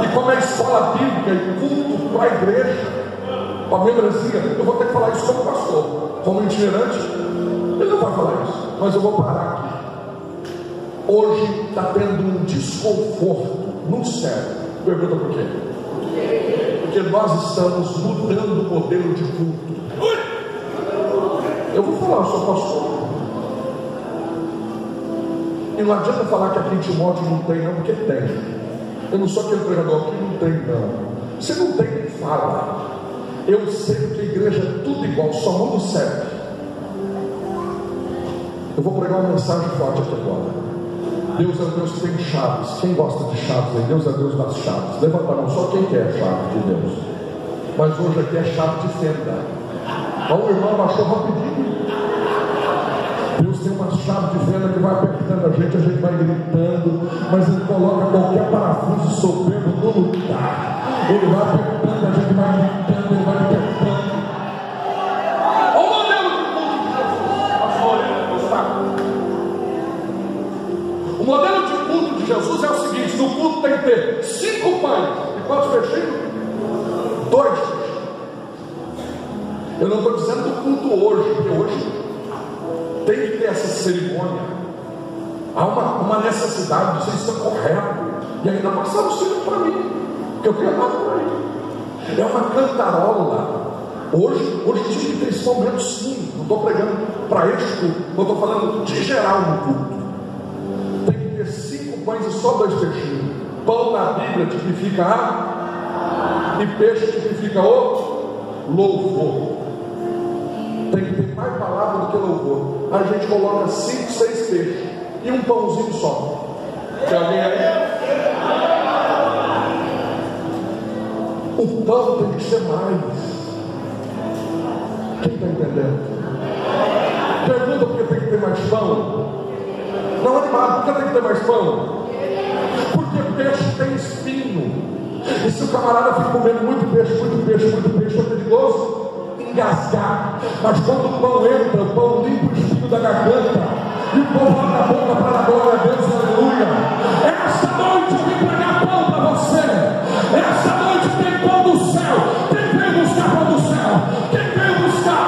E como é escola bíblica e culto para a igreja, a membresia, eu vou ter que falar isso como pastor, como itinerante. Ele não vai falar isso, mas eu vou parar aqui. Hoje está tendo um desconforto no cérebro. Pergunta por quê? Porque nós estamos mudando o modelo de culto. Eu vou falar, eu sou pastor. E não adianta falar que aqui em Timóteo não tem, não, porque tem. Eu não sou aquele pregador que não tem, não. Você não tem, nem fala. Eu sei que a igreja é tudo igual, só muda o CEP. Eu vou pregar uma mensagem forte aqui agora. Deus é o Deus que tem chaves. Quem gosta de chaves aí? Deus é Deus das chaves. Levanta a mão, só quem quer a chave de Deus. Mas hoje aqui é chave de fenda. Olha, o irmão baixou rapidinho. Deus tem uma chave de fenda que vai apertando a gente vai gritando, mas Ele coloca qualquer parafuso soberbo no lugar. Ele vai apertando, a gente vai gritando, Ele vai apertando. Olha o modelo de culto. O modelo de culto de Jesus é o seguinte: no culto tem que ter 5 pães. E quantos peixinhos? 2. Eu não estou dizendo do culto hoje, porque hoje tem que ter essa cerimônia. Há uma necessidade de ser isso correto. E ainda passaram o circo para mim, porque eu quero mais por aí. É uma cantarola. Hoje tinha que ter esse momento, sim. Não estou pregando para este culto, eu estou falando de geral no culto. Tem que ter 5 pães e só 2 peixinhos. Pão na Bíblia tipifica e peixe tipifica o louvor. Tem que ter mais palavra do que louvor. A gente coloca 5, 6 peixes e um pãozinho só. Tem alguém aí? O pão tem que ser mais. Quem está entendendo? Pergunta por que tem que ter mais pão. Não, animado, por que tem que ter mais pão? Porque peixe tem espinho. E se o camarada fica comendo muito peixe, é perigoso engasgar. Mas quando o pão entra, o pão limpa o espinho da garganta e o pão abre a boca para a glória a Deus, aleluia. Essa noite eu vim pregar pão para você. Essa noite tem pão do céu. Quem veio buscar pão do céu? Quem veio buscar?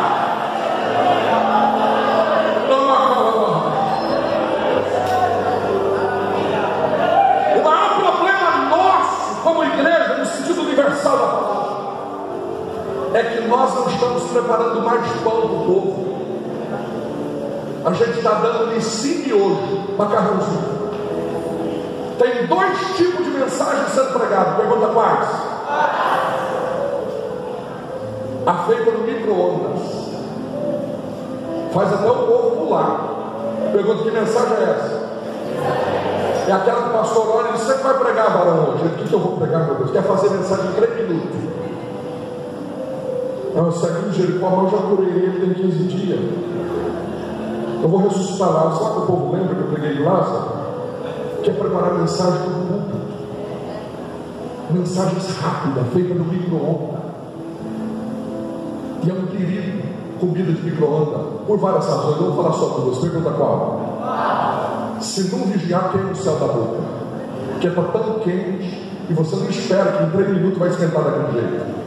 O maior problema nosso como igreja, no sentido universal da palavra, é que nós não estamos preparando mais pão para o povo. A gente está dando-lhe 5 hoje, macarrãozinho. Tem 2 tipos de mensagens sendo pregadas. Pergunta quais? A feita no micro-ondas. Faz até o povo pular. Pergunta: que mensagem é essa? É aquela que o pastor olha e diz: você que vai pregar, varão, hoje? O que eu vou pregar, meu Deus? Quer fazer mensagem em 3 minutos? Não, isso aqui em Jericó, eu já curei ele tem 15 dias. Eu vou ressuscitar lá. Sabe que o povo lembra que eu preguei de Lázaro? Que é preparar mensagem para o público. Mensagens rápidas, feitas no micro-ondas. E é um perigo, comida de micro-ondas, por várias razões. Eu vou falar só 2. Pergunta qual? Se não vigiar, queima o céu da boca. Porque está tão quente e você não espera que em 3 minutos vai esquentar daquele jeito.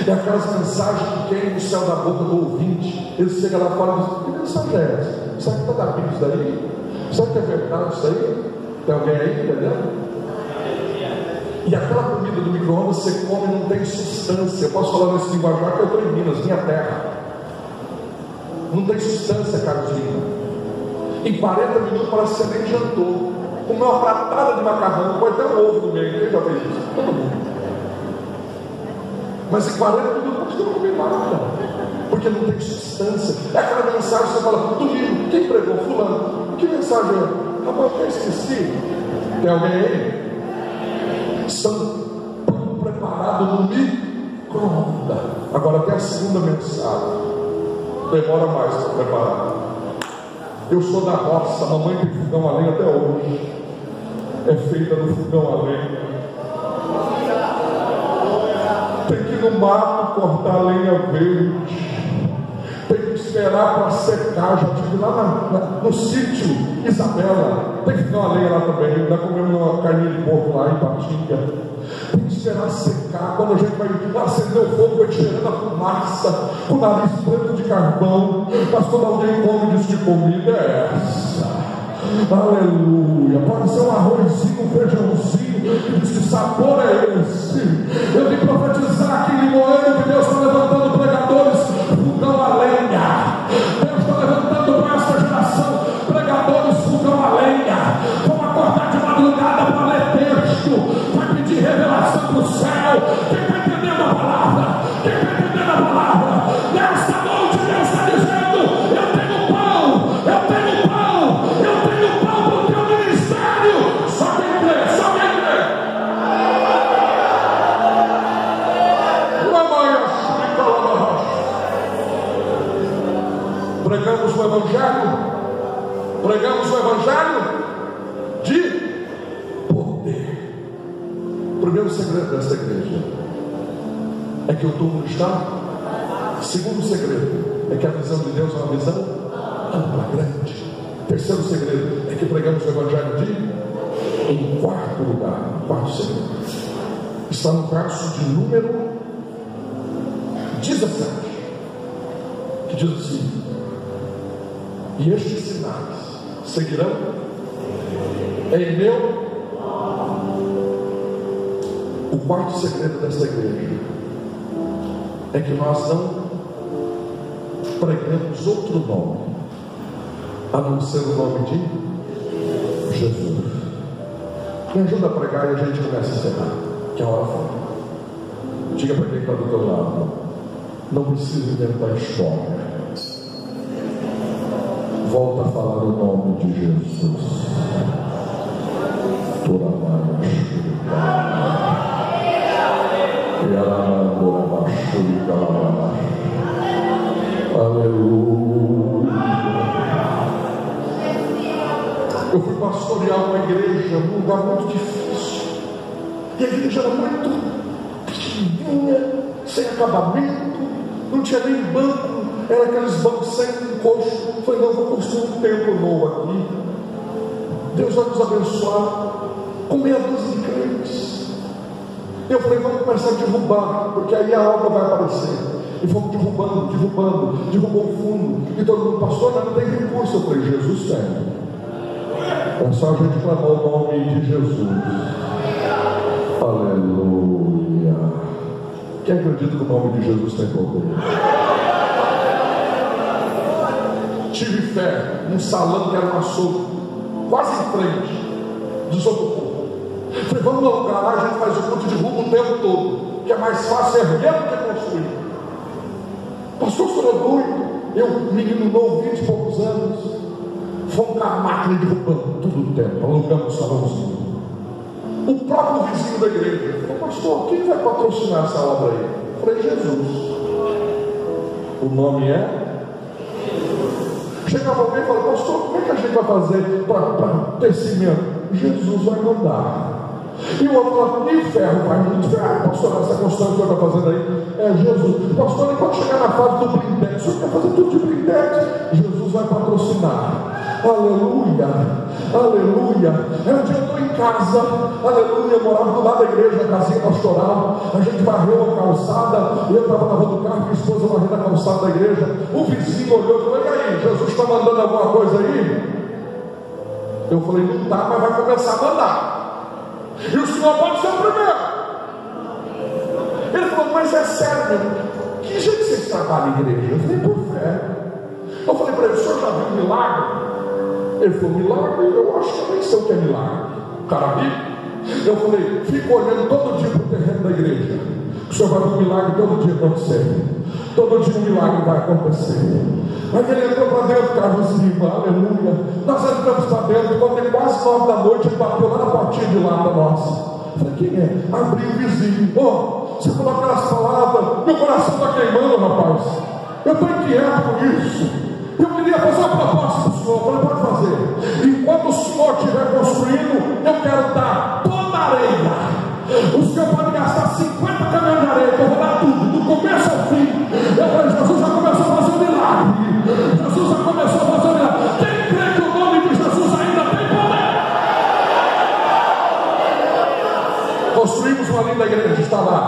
É aquelas mensagens que queimam o céu da boca do ouvinte. Ele chega lá fora e diz: que mensagem é essa? Será que está da Bíblia isso daí? Será que é verdade isso aí? Tem alguém aí entendendo? E aquela comida do micro-ondas você come e não tem substância. Eu posso falar nesse linguajar que eu estou em Minas, minha terra. Não tem substância, Carlos Lima. Em 40 minutos parece que você nem jantou. Comeu uma pratada de macarrão, pode ter um ovo no meio. Quem já fez isso? Todo mundo. Mas em 40 minutos você não come nada, porque não tem substância. É aquela mensagem que você fala: domingo, quem pregou? Fulano. Que mensagem é? Rapaz, eu esqueci. Tem alguém aí? São pão preparado no micro-ondas. Agora tem a segunda mensagem. Demora mais para preparar. Eu sou da roça, a mamãe tem fogão a lenha até hoje. É feita no fogão a lenha. Tem que ir no mato cortar a lenha verde. Tem que esperar para secar. Já tive lá no sítio Isabela. Tem que ficar uma lenha lá também. Ainda comemos uma carninha de porco lá em Patinga. Tem que esperar secar. Quando a gente vai acender o fogo, vai tirando a fumaça, o nariz preto de carvão. Mas quando alguém come, diz: que comida é essa? Aleluia. Pode ser um arrozinho, um feijãozinho. Que sabor é esse? Eu vim profetizar aqui em Limoeiro que Deus está levantando pregadores, fogão a lenha. Deus está Pregamos o Evangelho. Pregamos o Evangelho de poder. O primeiro segredo desta igreja é que o túmulo está. Segundo segredo é que a visão de Deus é uma visão ampla, grande. Terceiro segredo é que pregamos o Evangelho de. Em quarto lugar, quarto segredo, está no verso de número 17, que diz assim: e estes sinais seguirão em meu. O quarto segredo desta igreja é que nós não pregamos outro nome a não ser o nome de Jesus. Me ajuda a pregar e a gente começa a encerrar, que a hora foi. Diga para quem está do teu lado: não precisa inventar história. Volta a falar o nome de Jesus. Aleluia. Eu fui pastorear uma igreja num lugar muito difícil, e a igreja era muito pequenininha, sem acabamento, não tinha nem banco, era aqueles bancos sem encosto. Eu falei: não, vou construir um templo novo aqui, Deus vai nos abençoar com meia dúzia de crentes. Eu falei: vamos começar a derrubar, porque aí a obra vai aparecer. E fomos derrubou o fundo, e todo mundo: pastor, não tem recurso. Eu falei: Jesus tem. É só a gente clamar o nome de Jesus. Aleluia. Quem acredita que o nome de Jesus tem poder? Tive fé num salão que era um açougue, quase em frente, desocupou. Falei: vamos alugar lá, a gente faz o culto de rua o tempo todo, que é mais fácil erguer do que construir. Pastor, o senhor é doido? Eu, menino novo, 20 e poucos anos, fomos com a máquina derrubando tudo o tempo, alugamos o salãozinho. O próprio vizinho da igreja falou: pastor, quem vai patrocinar essa obra aí? Eu falei: Jesus. O nome é. Chegava alguém e falava: pastor, como é que a gente vai fazer para ter cimento? Jesus vai mandar. E o outro falou: e ferro, vai muito ferro. Pastor, essa construção que você está fazendo aí é Jesus. Pastor, e quando chegar na fase do blindex, o senhor quer fazer tudo de blindex? Jesus vai patrocinar. Aleluia, aleluia. Um dia eu estou em casa, aleluia, eu morava do lado da igreja, na casinha pastoral. A gente varreu a calçada, eu estava lavando o carro, minha esposa varrendo a calçada da igreja. O vizinho olhou e falou: e aí, Jesus está mandando alguma coisa aí? Eu falei: não está, mas vai começar a mandar. E o senhor pode ser o primeiro. Ele falou: mas é sério, que jeito vocês trabalham em igreja? Eu falei: por fé. Eu falei para ele: o senhor já viu um milagre? Ele falou: milagre? Eu acho que eu nem sei o que é milagre. O cara rico. Eu falei: fico olhando todo dia para o terreno da igreja. O senhor vai ver um milagre todo dia acontecer. Todo dia um milagre vai acontecer. Mas ele entrou para dentro, carrozinho, aleluia. Nós entramos para dentro, quando é quase 9 da noite, ele bateu lá na portinha de lata nossa. Eu falei: quem é? Abri o vizinho. Você falou aquelas palavras, meu coração está queimando, rapaz. Eu estou inquieto com isso. Eu queria fazer uma proposta para o senhor. Eu falei: pode fazer. Enquanto o senhor estiver construindo, eu quero dar toda a areia. O senhor pode gastar 50 caminhões de areia, que eu vou dar tudo, do começo ao fim. Eu falei: Jesus já começou a fazer um milagre. Jesus já começou a fazer um milagre. Quem crê que o nome de Jesus ainda tem poder? Construímos uma linda igreja, está lá,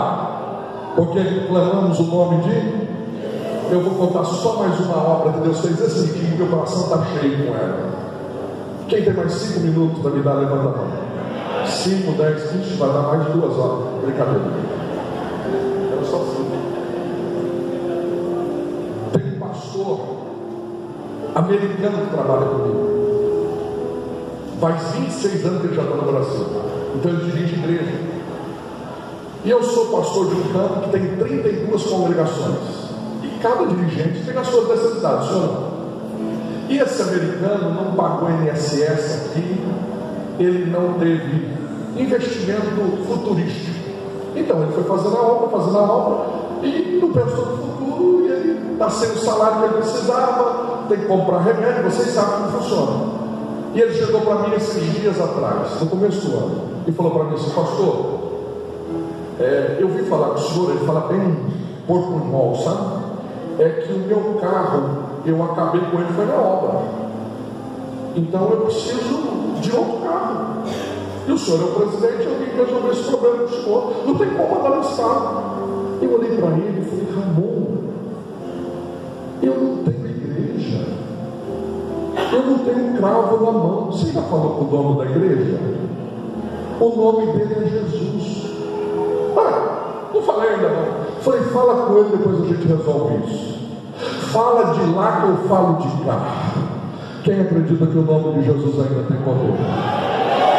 porque clamamos o nome de. Eu vou contar só mais uma obra que Deus fez esse dia, meu coração está cheio com ela. Quem tem mais 5 minutos para me dar, levanta a mão. 5, 10, 20, vai dar mais de 2 horas. Brincadeira. Eu só 5. Tem um pastor americano que trabalha comigo. Faz 26 anos que ele já está no Brasil. Então ele dirige igreja. E eu sou pastor de um campo que tem 32 congregações. Cada dirigente tem as suas necessidades, senhor. E esse americano não pagou INSS aqui, ele não teve investimento futurístico. Então ele foi fazendo a obra, e não pensou no futuro, e ele está sem o salário que ele precisava, tem que comprar remédio, vocês sabem como funciona. E ele chegou para mim esses dias atrás, no começo do ano, e falou para mim assim: pastor, eu vi falar com o senhor, ele fala bem portunhol, sabe? É que o meu carro, eu acabei com ele, foi na obra. Então eu preciso de outro carro. E o senhor é o presidente, eu tenho que resolver esse problema com o senhor. Não tem como andar nesse carro. Eu olhei para ele e falei: Ramon, eu não tenho igreja, eu não tenho cravo na mão. Você já falou com o dono da igreja? O nome dele é Jesus. Não falei ainda não. Falei: fala com ele, depois a gente resolve isso. Fala de lá que eu falo de cá. Quem acredita que o nome de Jesus ainda tem poder?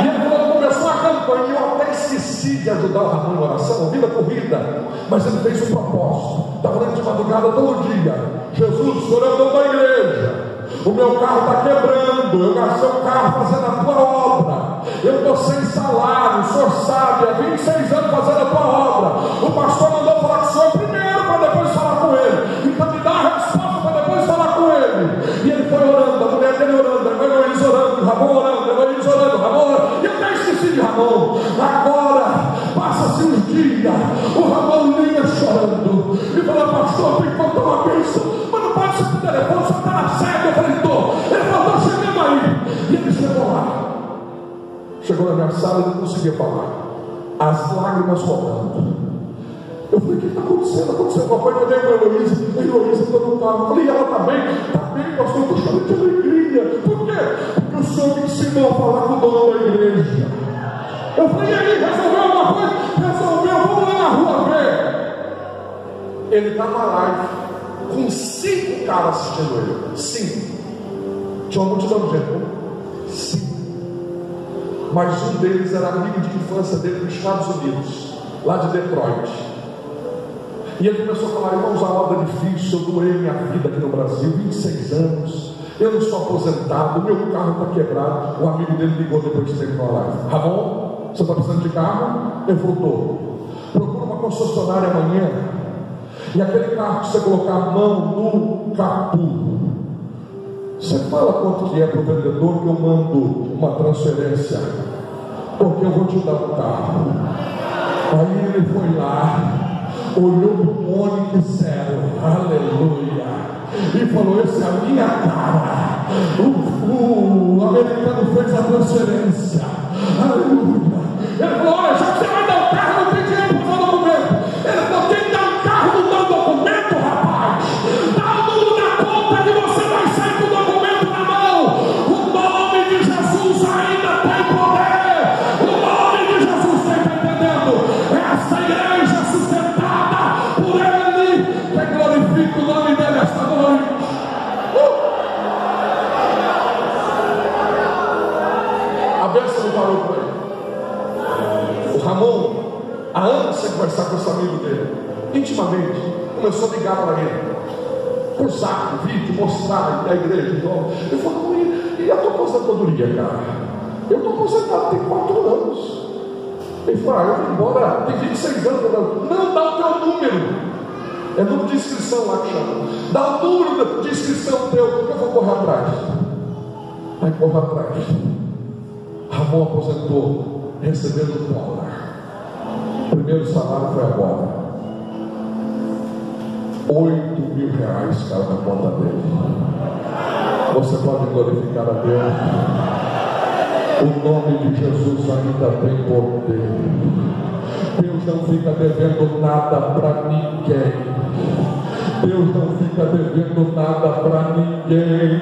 E ele falou, começou a campanha, eu até esqueci de ajudar o Ramon em oração, vida corrida, mas ele fez um propósito. Estava dentro de madrugada todo dia: Jesus, o senhor é o dono da igreja, o meu carro está quebrando, eu gastei o carro fazendo a tua obra, eu estou sem salário, o senhor sabe, há 26 anos fazendo a tua obra. O pastor mandou falar com o senhor primeiro para depois falar com ele, então me dá a resposta para depois falar com ele. E ele foi orando, a mulher dele orando, a Heloísa orando, Ramon orando, Heloísa orando, Ramon orando. E eu até esqueci de Ramon. Agora passa-se uns dias, o Ramon liga chorando e fala: pastor, tem que contar uma bênção, mas não pode ser por telefone, você está na sede. Eu falei: tô. Ele falou: tô chegando aí. E ele chegou lá, chegou na minha sala e não conseguia falar, as lágrimas rolando. Eu falei: o que está acontecendo? Aconteceu alguma coisa? Eu olhei para a Heloísa está no carro. Eu falei: ela está bem? Está bem, pastor, estou chorando de alegria. Por quê? Porque o senhor me ensinou a falar com o dono da igreja. Eu falei: e aí, resolveu alguma coisa? Resolveu, vamos lá na rua ver. Ele está na live com 5 caras assistindo ele. 5. Tinha uma multidão de gente, 5. Mas um deles era amigo de infância dele nos Estados Unidos, lá de Detroit. E ele começou a falar: irmãos, a obra é difícil, eu doei minha vida aqui no Brasil, 26 anos, eu não sou aposentado, meu carro está quebrado. O amigo dele ligou depois de ter uma live: Ramon, você está precisando de carro? Eu voltou. Procura uma concessionária amanhã, e aquele carro que você colocar a mão no capô, você fala quanto que é para o vendedor, que eu mando uma transferência, porque eu vou te dar um carro. Aí ele foi lá, olhou para o Onix Zero, aleluia, e falou: essa é a minha cara. O americano fez a transferência, aleluia. Ele falou: olha, já que você vai dar um carro, não tem dinheiro para dar documento. Ele falou: quem dá um carro não dá documento, rapaz. Dá o número da conta que você vai sair com o documento na mão. O nome de Jesus ainda tem poder. O nome de Jesus, você está entendendo? Essa igreja sustentada por ele, que glorifica o nome dele esta noite. A bênção não parou por aí. O Ramon, há anos sem conversar com esse amigo dele, intimamente, começou a ligar para ele por zap, vídeo, mostrar a igreja. Então, ele falou: e a tua aposentadoria, cara? Eu estou aposentado tem 4 anos. Ele falou: eu vou embora, tem 26 anos. Não, dá o teu número. É número de inscrição lá que chama. Dá o número de inscrição teu, que eu vou correr atrás. Aí corre atrás. Ramon aposentou, recebendo dólar. O primeiro salário foi agora. R$8.000 caiu na conta dele. Você pode glorificar a Deus. O nome de Jesus ainda tem poder. Deus não fica devendo nada para ninguém. Deus não fica devendo nada para ninguém.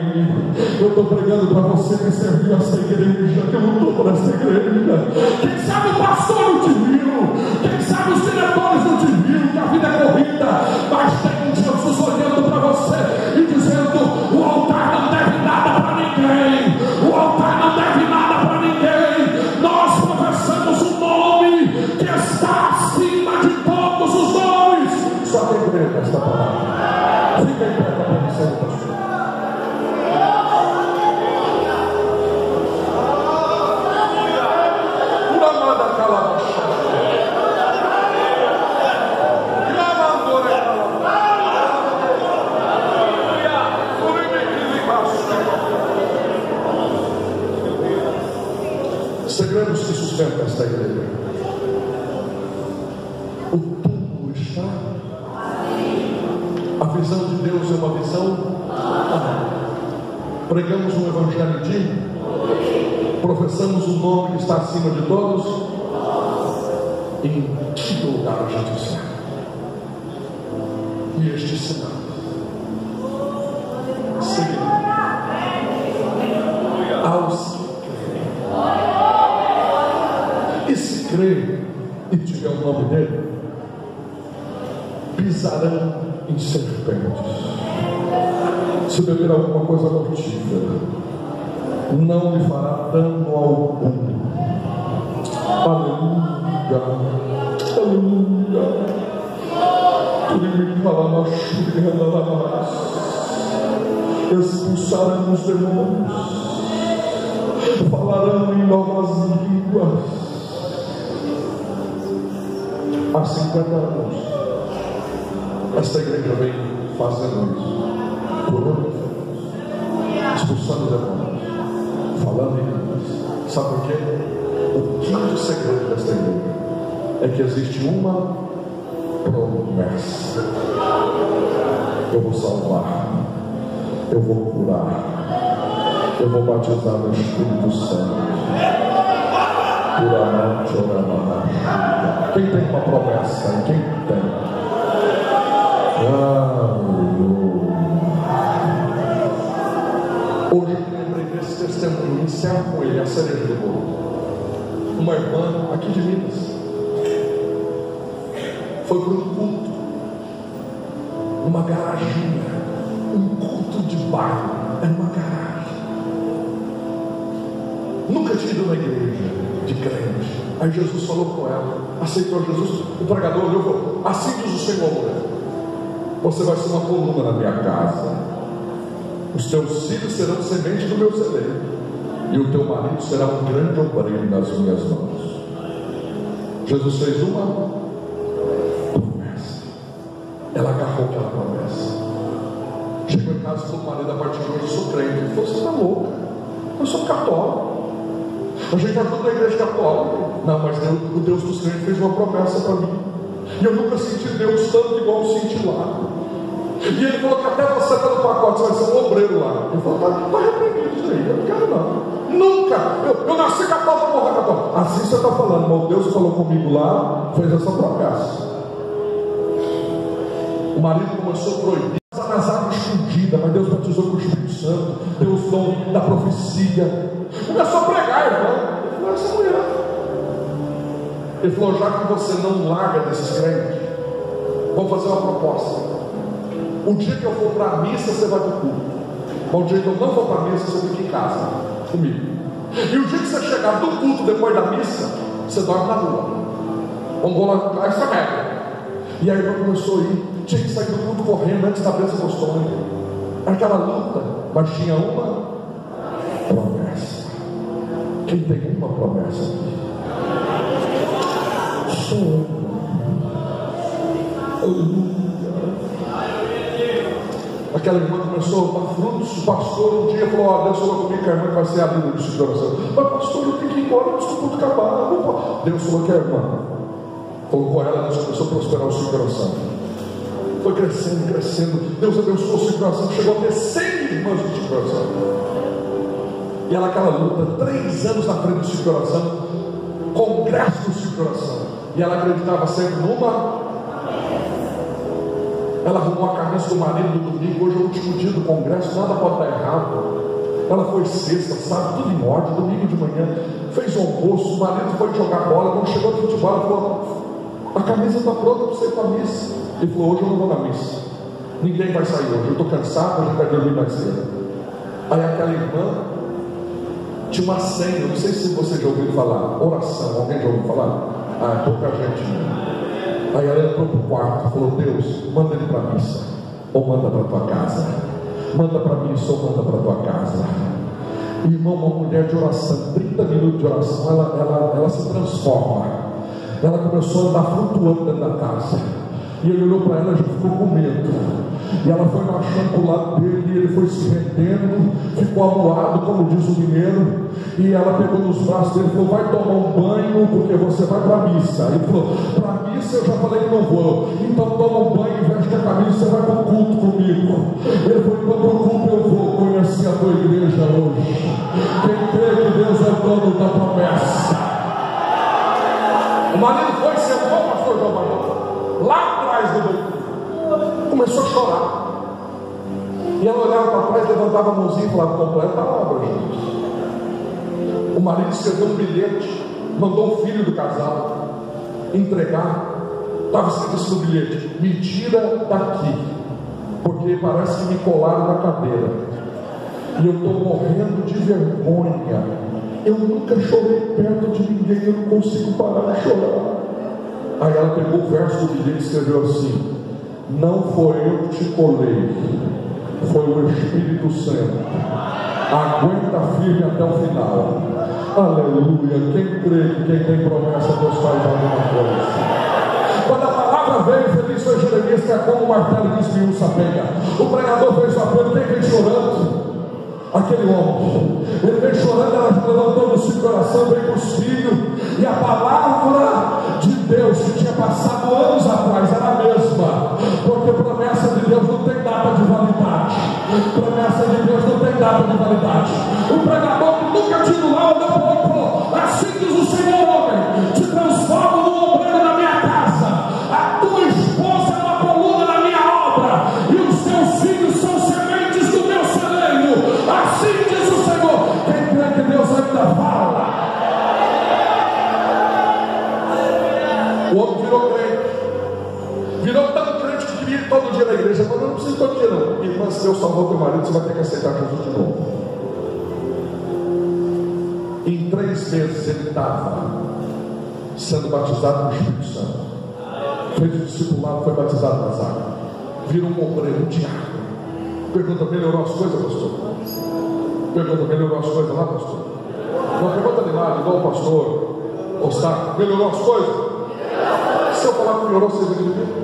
Eu estou pregando para você que serviu essa igreja, que lutou por essa igreja. Quem sabe o pastor não te viu, quem sabe os diretores não te viram, que a vida é corrida, mas tem um Jesus olhando para você e dizendo: o altar não deve nada para ninguém, o altar não deve nada para ninguém. Nós professamos um nome que está acima de todos os nomes. Só quem crê nesta palavra. Fica em pé para a bendição do pastor. visão de Deus é uma visão. Pregamos um evangelho digno. Professamos o nome que está acima de todos. Em que lugar a gente está? E este sinal seguirá aos que creem. E se crê e tiver o nome dele, pisarão em serpentes. Se beber alguma coisa mortífera, não lhe fará dano algum. Aleluia, aleluia. Expulsarão os demônios, falarão em novas línguas. Há 50 anos esta igreja vem fazendo isso por anos, expulsando demônios, falando em línguas. Sabe por quê? O quinto segredo desta igreja é que existe uma promessa: eu vou salvar, eu vou curar, eu vou batizar no Espírito Santo. Quem tem uma promessa? Quem tem? Hoje eu lembrei desse testemunho, encerro com ele a cereja do bolo. Uma irmã aqui de Minas foi para um culto, uma garagem, um culto de bairro, era uma garagem. Nunca tinha ido na igreja de crente. Aí Jesus falou com ela, aceitou Jesus. O pregador olhou e falou: assim diz o Senhor, mulher, você vai ser uma coluna na minha casa, os teus filhos serão semente do meu celeiro, e o teu marido será um grande obreiro nas minhas mãos. Jesus fez uma promessa. Ela agarrou aquela promessa. Chegou em casa e falou: marido, a partir de hoje eu sou crente. Ele falou: você está louca, eu sou católico, a gente está tudo na igreja católica. Não, mas Deus, o Deus dos crentes fez uma promessa para mim, e eu nunca senti Deus tanto igual eu senti lá. E ele falou que até você está no pacote, você vai ser um obreiro lá. Ele falou: está repreendido isso aí, eu não quero não. Nunca, eu nasci católico, vou morrer católico. Assim você está falando, mas Deus falou comigo lá, fez essa promessa. O marido começou a proibir as águas escondidas, mas Deus batizou com o Espírito Santo, deu o dom da profecia. Começou a pregar, irmão. Ele falou: essa mulher. Ele falou: já que você não larga desses crentes, vamos fazer uma proposta. O dia que eu for para a missa, você vai para o culto. Mas o dia que eu não for para a missa, você fica em casa comigo. E o dia que você chegar do culto depois da missa, você dorme na rua. Vamos lá, essa regra. E aí ele começou a ir. Tinha que sair do culto correndo antes da bênção apostólica. Aquela luta, mas tinha uma promessa. Quem tem uma promessa aqui? Sou eu. Aleluia. Aquela irmã começou a dar frutos. O pastor um dia falou: ó, Deus falou comigo que a irmã vai ser abrida de seu coração. Mas pastor, eu tenho que ir embora antes do culto acabar. Deus falou que a irmã colocou ela, Deus começou a prosperar o seu coração. Foi crescendo, crescendo. Deus abençoou o seu coração. Chegou a ter 100 irmãs do seu coração. E ela, aquela luta, 3 anos na frente do seu coração, congresso do seu coração. E ela acreditava sempre numa. Ela arrumou a camisa do marido no domingo. Hoje é o último dia do congresso, nada pode dar errado. Ela foi sexta, sábado, tudo em ordem. Domingo de manhã fez o almoço. O marido foi jogar bola. Quando chegou aqui de bola, ele falou: a camisa está pronta para você ir para a missa. Ele falou: hoje eu não vou na missa, ninguém vai sair hoje, eu estou cansado, a gente vai dormir mais cedo. Aí aquela irmã tinha uma senha, não sei se você já ouviu falar, oração. Alguém já ouviu falar? Ah, pouca gente não. Aí ela entrou para o quarto e falou: Deus, manda ele para a missa, ou manda para a tua casa. Manda para a missa ou manda para a tua casa. Irmão, uma mulher de oração, 30 minutos de oração, ela se transforma. Ela começou a andar flutuando dentro da casa. E ele olhou para ela e já ficou com medo. E ela foi marchando para o lado dele, e ele foi se rendendo, ficou amuado, como diz o mineiro. E ela pegou nos braços dele e falou: vai tomar um banho, porque você vai para a missa. Ele falou: para a missa eu já falei que não vou. Então toma um banho, veste a camisa, você vai para o culto comigo. Ele foi para o culto, eu vou conhecer a tua igreja hoje. Quem crê que Deus é o dono da promessa. O marido foi e sentou, pastor João Barbosa, lá atrás do banco. Começou a chorar. E ela olhava para trás, levantava a mãozinha e falava: completa a obra, gente. O marido escreveu um bilhete, mandou o filho do casal entregar. Estava escrito assim no bilhete: me tira daqui, porque parece que me colaram na cadeira e eu estou morrendo de vergonha. Eu nunca chorei perto de ninguém, eu não consigo parar de chorar. Aí ela pegou o verso do bilhete e escreveu assim: não foi eu que te colei, foi o Espírito Santo. Aguenta firme até o final. Aleluia. Quem crê que quem tem promessa, Deus faz alguma coisa. Quando a palavra veio, feliz foi Jeremias, que é como o martelo que esmiuça sapenha. O pregador fez o apelo, quem vem chorando? Aquele homem. Ele vem chorando, ela levantando o seu coração, vem com os filhos. E a palavra de Deus que tinha passado anos atrás era a mesma. Porque promessa de Deus não tem data de validade. Promessa de Deus não tem data de validade. O pregador que nunca tinha ido lá olhou para o outro e falou: assim diz o Senhor, homem, te transformo no obreiro da minha casa. A tua esposa é uma coluna da minha obra, e os teus filhos são sementes do meu celeiro. Assim diz o Senhor. Quem crê que Deus ainda fala? O homem virou crente. Virou tão crente que queria ir todo dia na igreja. Mas eu não preciso todo dia não. Irmã, se Deus salvou teu marido, você vai ter que aceitar Jesus de novo. Em 3 meses ele estava sendo batizado no Espírito Santo. Fez o discipulado, foi batizado nas águas. Virou um obreiro, um diácono. Pergunta: melhorou as coisas, pastor? Pergunta: melhorou as coisas lá, pastor? Não pergunta de nada, igual o pastor Ostar. Melhorou as coisas? Se eu falar que melhorou, você vai entender?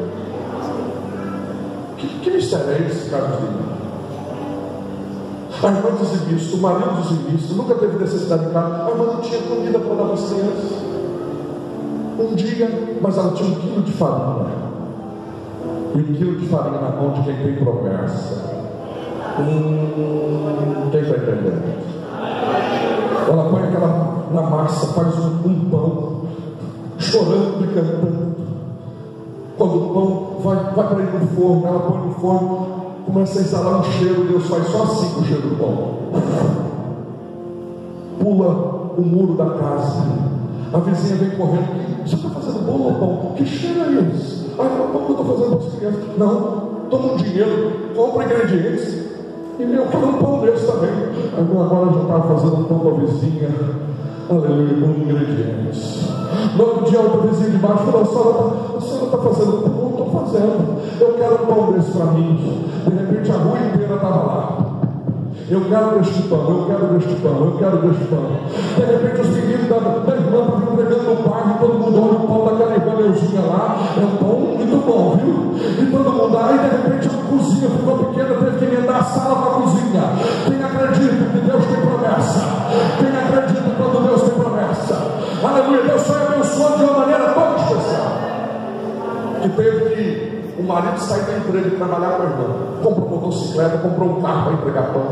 Que mistério é esse, Carlos Lima? A irmã dizimista, o marido dizimista, nunca teve necessidade de casa. A irmã não tinha comida para dar para as crianças. Um dia, mas ela tinha 1 quilo de farinha. E 1 quilo de farinha na mão de quem tem promessa. Quem está entendendo? Ela põe aquela na massa, faz um pão, chorando e cantando. Quando o pão vai para ir no forno, ela põe no forno, começa a exalar um cheiro. Deus faz só assim com o cheiro do pão. Pula o muro da casa. A vizinha vem correndo: você está fazendo bolo ou pão? Que cheiro é esse? Ah, é o pão que eu estou fazendo para as crianças. Não, toma um dinheiro, compra ingredientes e eu quero um pão desse também. Agora já estava fazendo um pão para a vizinha. Aleluia, com ingredientes. No outro dia, outra vizinha de baixo falou: a senhora está fazendo pão? Não estou fazendo. Eu quero um pão desse para mim. De repente, a rua inteira estava lá. Eu quero deste pão, eu quero deste pão, eu quero deste pão. De repente, os meninos da irmã estavam entregando no bairro, e todo mundo olha o pão daquela irmã Neuzinha lá. É um pão muito bom, viu? E todo mundo, aí de repente a cozinha ficou pequena, teve que emendar a sala para a cozinha. Quem acredita que Deus tem promessa? Quem acredita quando Deus tem promessa? Aleluia, Deus foi abençoando de uma maneira tão especial que teve que o marido sair da empresa e trabalhar com a irmã. Comprou uma motocicleta, comprou um carro para entregar pão.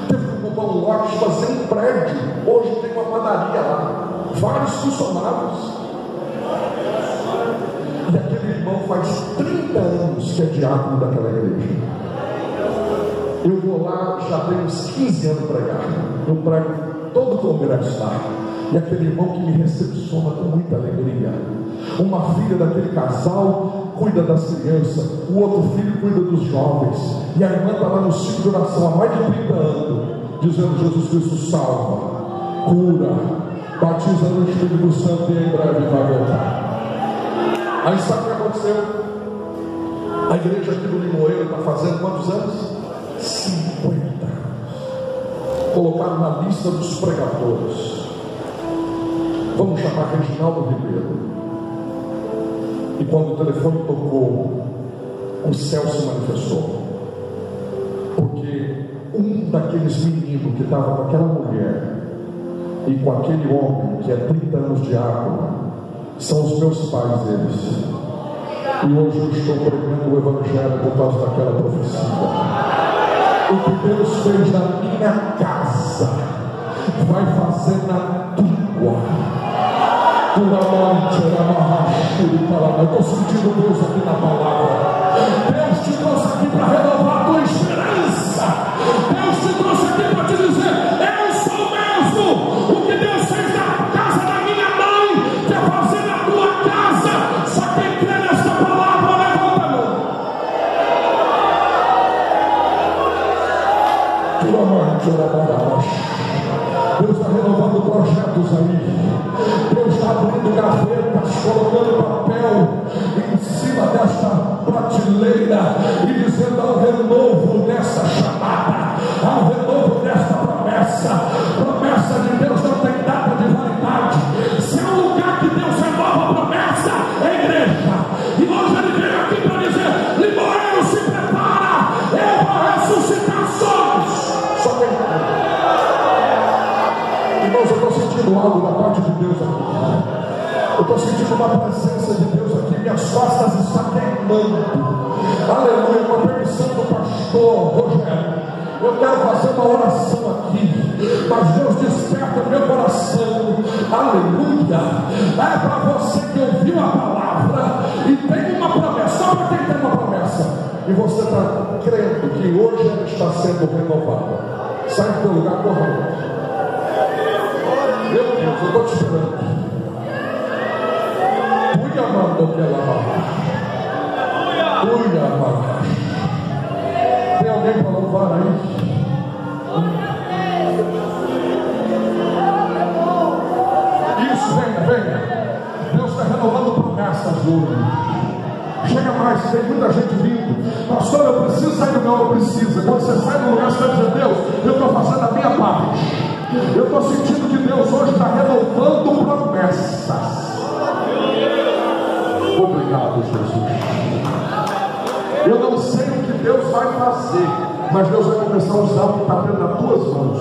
Teve que comprar um lote, fazer um prédio. Hoje tem uma padaria lá, vários funcionários. E aquele irmão faz 30 anos que é diácono daquela igreja. Eu vou lá, já tenho uns 15 anos pregando. Eu prego todo o congresso lá. E aquele irmão que me recepciona com muita alegria. Uma filha daquele casal cuida das crianças, o outro filho cuida dos jovens, e a irmã está lá no ciclo de oração há mais de 30 anos, dizendo: Jesus Cristo salva, cura, batiza no Espírito Santo e em breve vai voltar. Aí sabe o que aconteceu? A igreja aqui do Limoeiro está fazendo quantos anos? 50. Colocaram na lista dos pregadores. Vamos chamar Reginaldo Ribeiro. E quando o telefone tocou, o céu se manifestou. Porque um daqueles meninos que estava com aquela mulher e com aquele homem que é 30 anos de água, são os meus pais, eles. E hoje eu estou pregando o Evangelho por causa daquela profecia. O que Deus fez na minha casa vai fazer na tua. Eu estou sentindo Deus aqui na palavra. Deus te trouxe aqui para renovar a tua esperança. Deus te trouxe aqui para te dizer: eu sou mesmo. O que Deus fez na casa da minha mãe quer fazer na tua casa. Só quem crê nesta palavra, levanta a mão. Deus está renovando projetos aí. Deus está abrindo gavetas, colocando papel em cima desta prateleira e dizendo: há um renovo nessa chamada, há um renovo nesta promessa. Promessa de Deus não tem data de validade. Se é um lugar que Deus renova a promessa, é a igreja. E hoje ele veio aqui para dizer: Limoeiro, se prepara, eu vou ressuscitar sonhos. Só tem. Irmãos, eu estou sentindo algo da parte de Deus aqui. Eu estou sentindo uma presença de Deus aqui. Minhas costas estão queimando. Aleluia. Com a permissão do pastor Rogério, eu quero fazer uma oração aqui. Mas Deus desperta o meu coração. Aleluia. É para você que ouviu a palavra e tem uma promessa. Só para quem tem uma promessa. E você está crendo que hoje ela está sendo renovada. Sai do teu lugar correndo. Meu Deus, eu estou te esperando. Fui amando pela barra. Fui amando. Tem alguém para louvar aí? Isso, venha. Deus está renovando promessas hoje. Chega mais, tem muita gente vindo. Pastor, eu preciso sair do meu, eu preciso. Quando você sai do lugar, você está dizendo: Deus, eu estou fazendo a minha parte. Eu estou sentindo que Deus hoje está renovando promessas. Obrigado, Jesus. Eu não sei o que Deus vai fazer, mas Deus vai começar a usar o que está dentro das tuas mãos.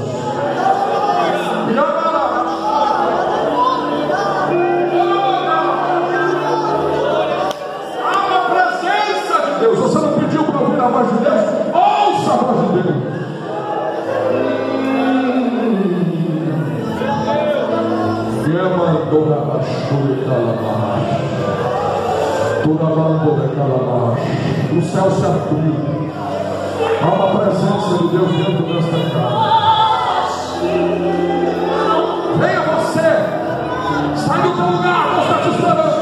E há uma presença de Deus. Você não pediu para ouvir a voz de Deus? Ouça a voz de Deus. O céu se abriu. Há uma presença de Deus dentro desta casa. Venha você. Sai do teu lugar. Deus está te esperando.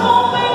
Momento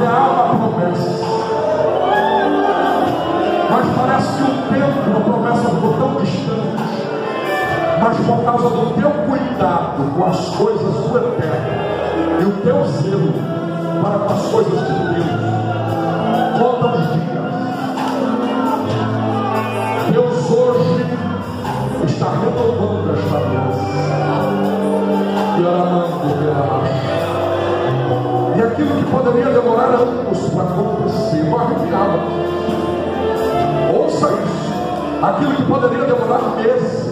semeava promessas. Mas parece que o tempo, a promessa ficou tão distante. Mas por causa do teu cuidado com as coisas do eterno e o teu zelo para com as coisas de Deus, conta os dias. Deus hoje está renovando esta aliança e amando pela marcha. E aquilo que poderia demorar anos para acontecer, não arrepiava. Ouça isso. Aquilo que poderia demorar meses,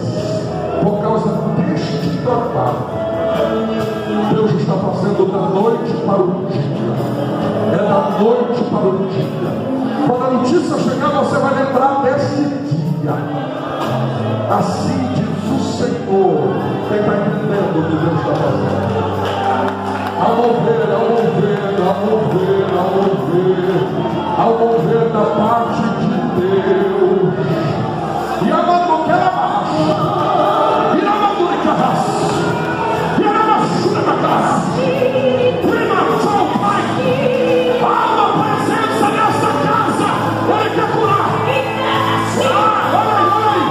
por causa deste trabalho, Deus está fazendo da noite para o dia. É da noite para o dia. Quando a notícia chegar, você vai lembrar desse dia. Assim diz o Senhor. Quem está entendendo o que Deus está fazendo? Ao mover, ao mover, ao mover, ao mover, ao mover da parte de Deus. E amando que ela marcha, e amando que ela raça, e amando na casa, prima, tchau, pai, há uma presença nessa casa, ele quer curar. Olha aí.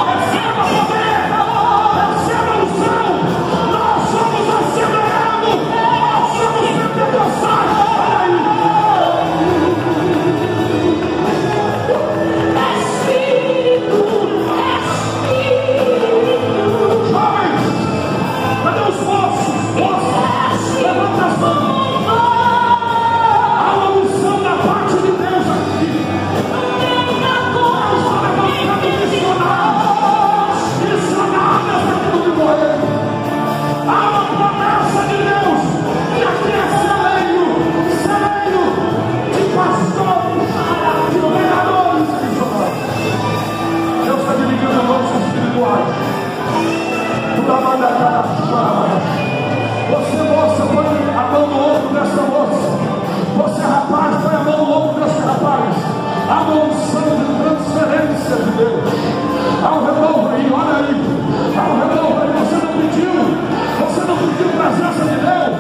Receba poder, receba unção, nós somos acelerados, nós somos pentecostais. Levanta as mãos. Há uma unção da parte de Deus aqui. Deus está levantando missionários para tudo morrer. Há uma promessa de Deus. E aqui é celeiro de pastores, de pregadores e missionários. Deus está dividindo mãos espirituais. Tudo amado a cara chama. Você, moça, põe a mão no ombro dessa moça. Você, rapaz, põe a mão no ombro desse rapaz. Há uma unção de transferência de Deus. Há um renovo aí, olha aí. Há um renovo aí. Você não pediu presença de Deus.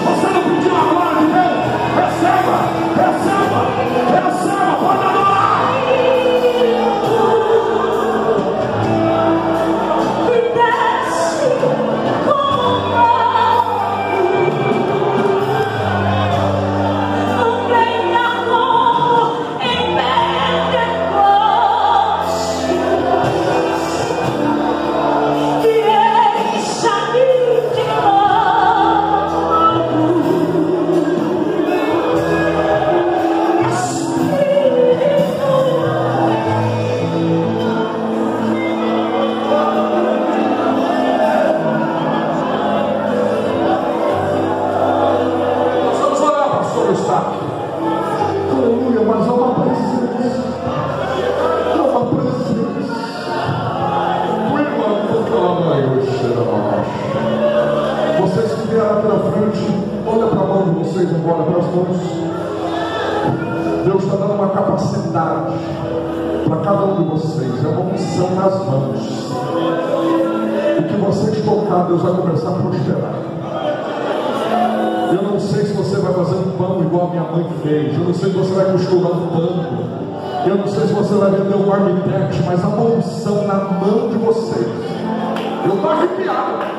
Você não pediu a glória de Deus. Receba, pode adorar. Deus está dando uma capacidade para cada um de vocês. É uma unção nas mãos. O que vocês tocar, Deus vai começar a prosperar. Eu não sei se você vai fazer um pão igual a minha mãe fez. Eu não sei se você vai costurar um pano. Eu não sei se você vai vender um marmitex, mas há uma unção na mão de vocês. Eu estou arrepiado.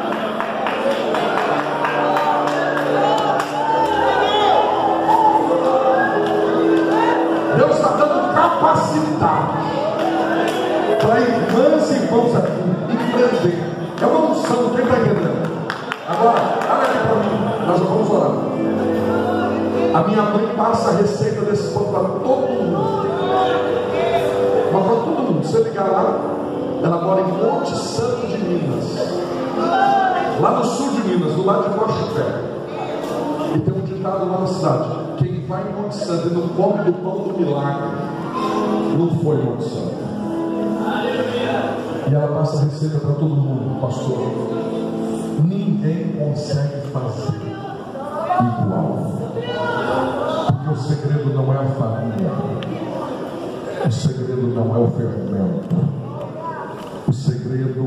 Deus está dando capacidade para irmãs e irmãos aqui empreender. É uma unção, quem está entendendo? Agora, olha aqui para mim, nós já vamos orar. A minha mãe passa a receita desse pão para todo mundo. Mas para todo mundo, você ligar lá, ela mora em Monte Santo de Minas, lá no sul de Minas, do lado de Cochupé. E tem um ditado lá na cidade: quem vai em Monte Santo e não come do pão do milagre, não foi Monte Santo. E ela passa a receita para todo mundo, pastor. Ninguém consegue fazer igual. Porque o segredo não é a farinha, o segredo não é o fermento, o segredo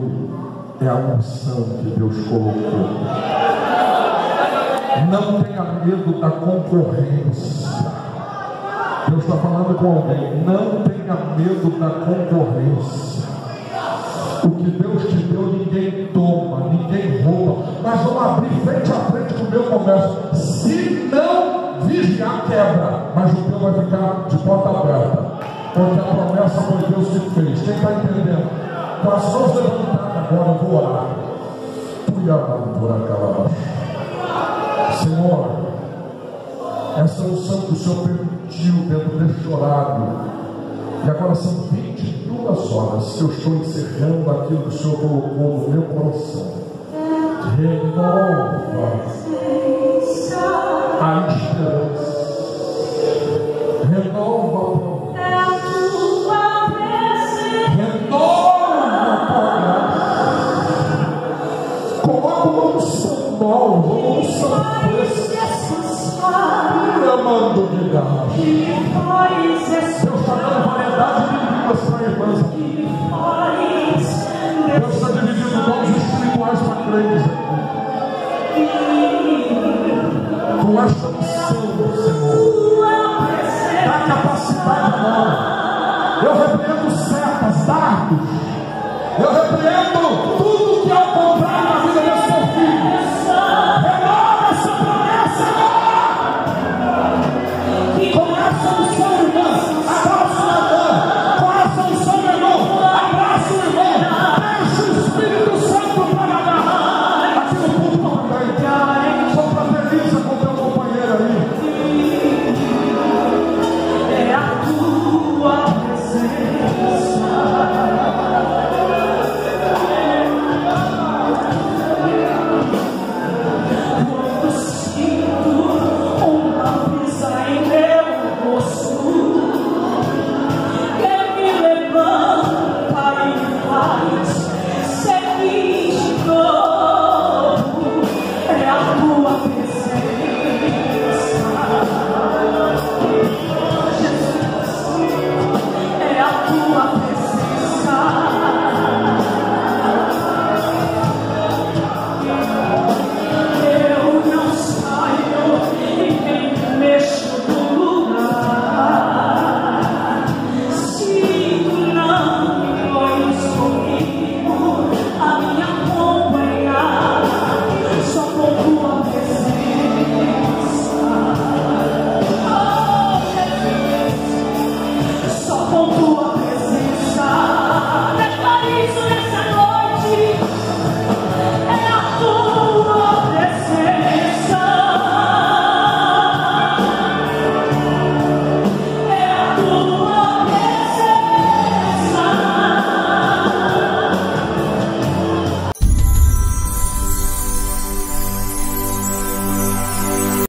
é a unção que Deus colocou. Não tenha medo da concorrência. Deus está falando com alguém. Não tenha medo da concorrência. O que Deus te deu, ninguém toma, ninguém rouba. Mas vamos abrir frente a frente com o meu comércio. Se não vigiar, quebra. Mas o teu vai ficar de porta aberta. Porque a promessa foi Deus que fez. Quem está entendendo? Com as mãos levantadas agora, eu vou orar. Por aquela. Senhor, essa unção que o Senhor permitiu dentro deste horário, e agora são 22 horas que eu estou encerrando aquilo que o Senhor colocou no meu coração. Renova a esperança, renova a promessa, renova a promessa, coloca uma unção nova, uma unção fresca, amando de Deus. Deus está dando variedade de línguas para irmãs. Deus está dividindo dons espirituais para crentes aqui. Com esta missão